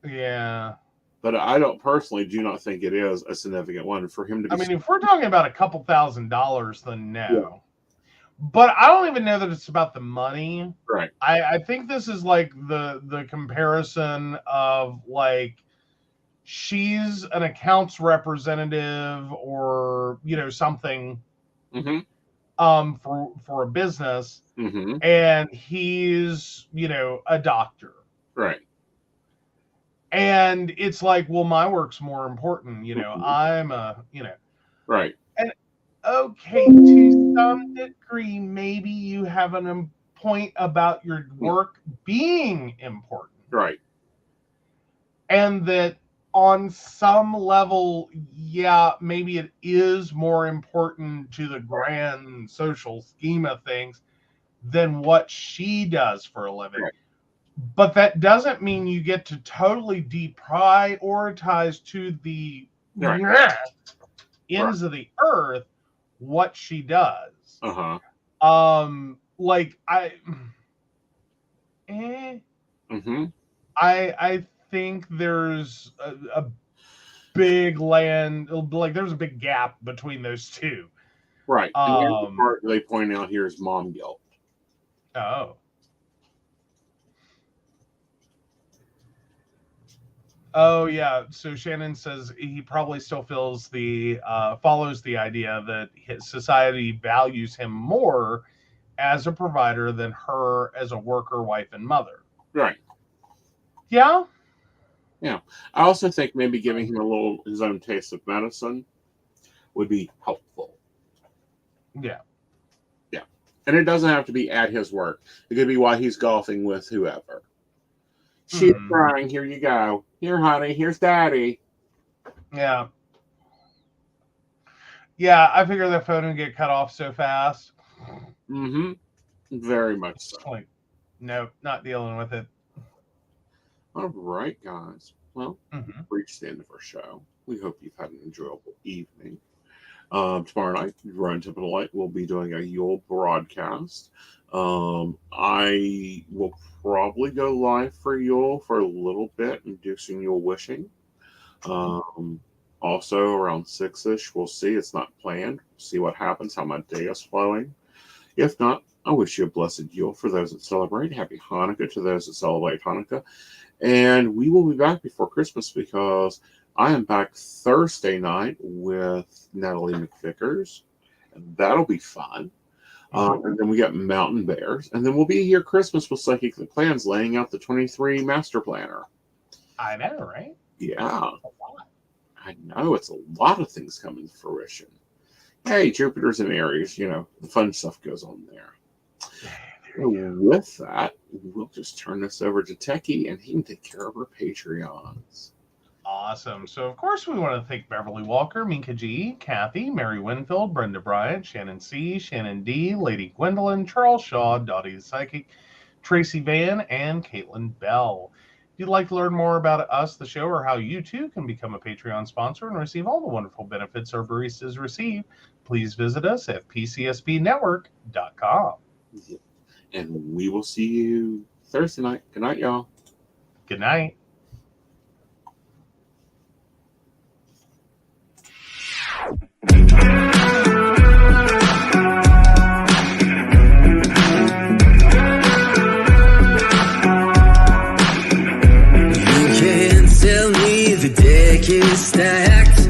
Yeah. but I don't personally do not think it is a significant one for him to be. I mean, if we're talking about a couple $1,000s, then no. But I don't even know that it's about the money. Right. I think this is like the comparison of like she's an accounts representative or something for a business, and he's a doctor. Right. And it's like, well, my work's more important. I'm a Right. And okay, to some degree, maybe you have a point about your work being important. Right. And that on some level, yeah, maybe it is more important to the grand social scheme of things than what she does for a living. Right. But that doesn't mean you get to totally deprioritize to the ends of the earth what she does. Like I think there's a big there's a big gap between those two. Right. And the part they point out here is mom guilt. Oh. Oh yeah. So Shannon says he probably still follows the idea that his society values him more as a provider than her as a worker, wife, and mother. Right. Yeah. Yeah. I also think maybe giving him his own taste of medicine would be helpful. Yeah. Yeah. And it doesn't have to be at his work. It could be while he's golfing with whoever. She's crying. Here you go. Here, honey. Here's daddy. Yeah. Yeah, I figure that phone would get cut off so fast. Very much so. Like, no, not dealing with it. All right, guys. Well, we've reached the end of our show. We hope you've had an enjoyable evening. Tomorrow night, Run Typical Light will be doing a Yule broadcast. I will probably go live for Yule for a little bit and do some Yule wishing. Also around 6-ish, we'll see. It's not planned. See what happens, how my day is flowing. If not, I wish you a blessed Yule for those that celebrate. Happy Hanukkah to those that celebrate Hanukkah. And we will be back before Christmas because I am back Thursday night with Natalie McVickers. And that'll be fun. And then we got Mountain Bears. And then we'll be here Christmas with Psychic Plans laying out the 23 Master Planner. I know, right? Yeah. I know. It's a lot of things coming to fruition. Hey, Jupiter's in Aries. The fun stuff goes on there. With that, we'll just turn this over to Techie, and he can take care of our Patreons. Awesome. So, of course, we want to thank Beverly Walker, Minka G, Kathy, Mary Winfield, Brenda Bryant, Shannon C, Shannon D, Lady Gwendolyn, Charles Shaw, Dottie the Psychic, Tracy Van, and Caitlin Bell. If you'd like to learn more about us, the show, or how you too can become a Patreon sponsor and receive all the wonderful benefits our baristas receive, please visit us at pcsbnetwork.com. And we will see you Thursday night. Good night, y'all. Good night. Deck is stacked.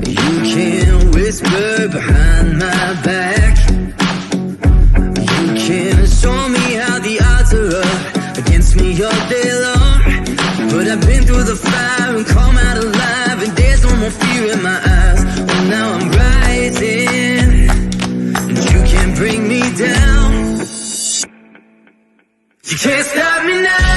You can whisper behind my back. You can show me how the odds are up against me all day long. But I've been through the fire and come out alive, and there's no more fear in my eyes. Oh, now I'm rising, and you can't bring me down. You can't stop me now.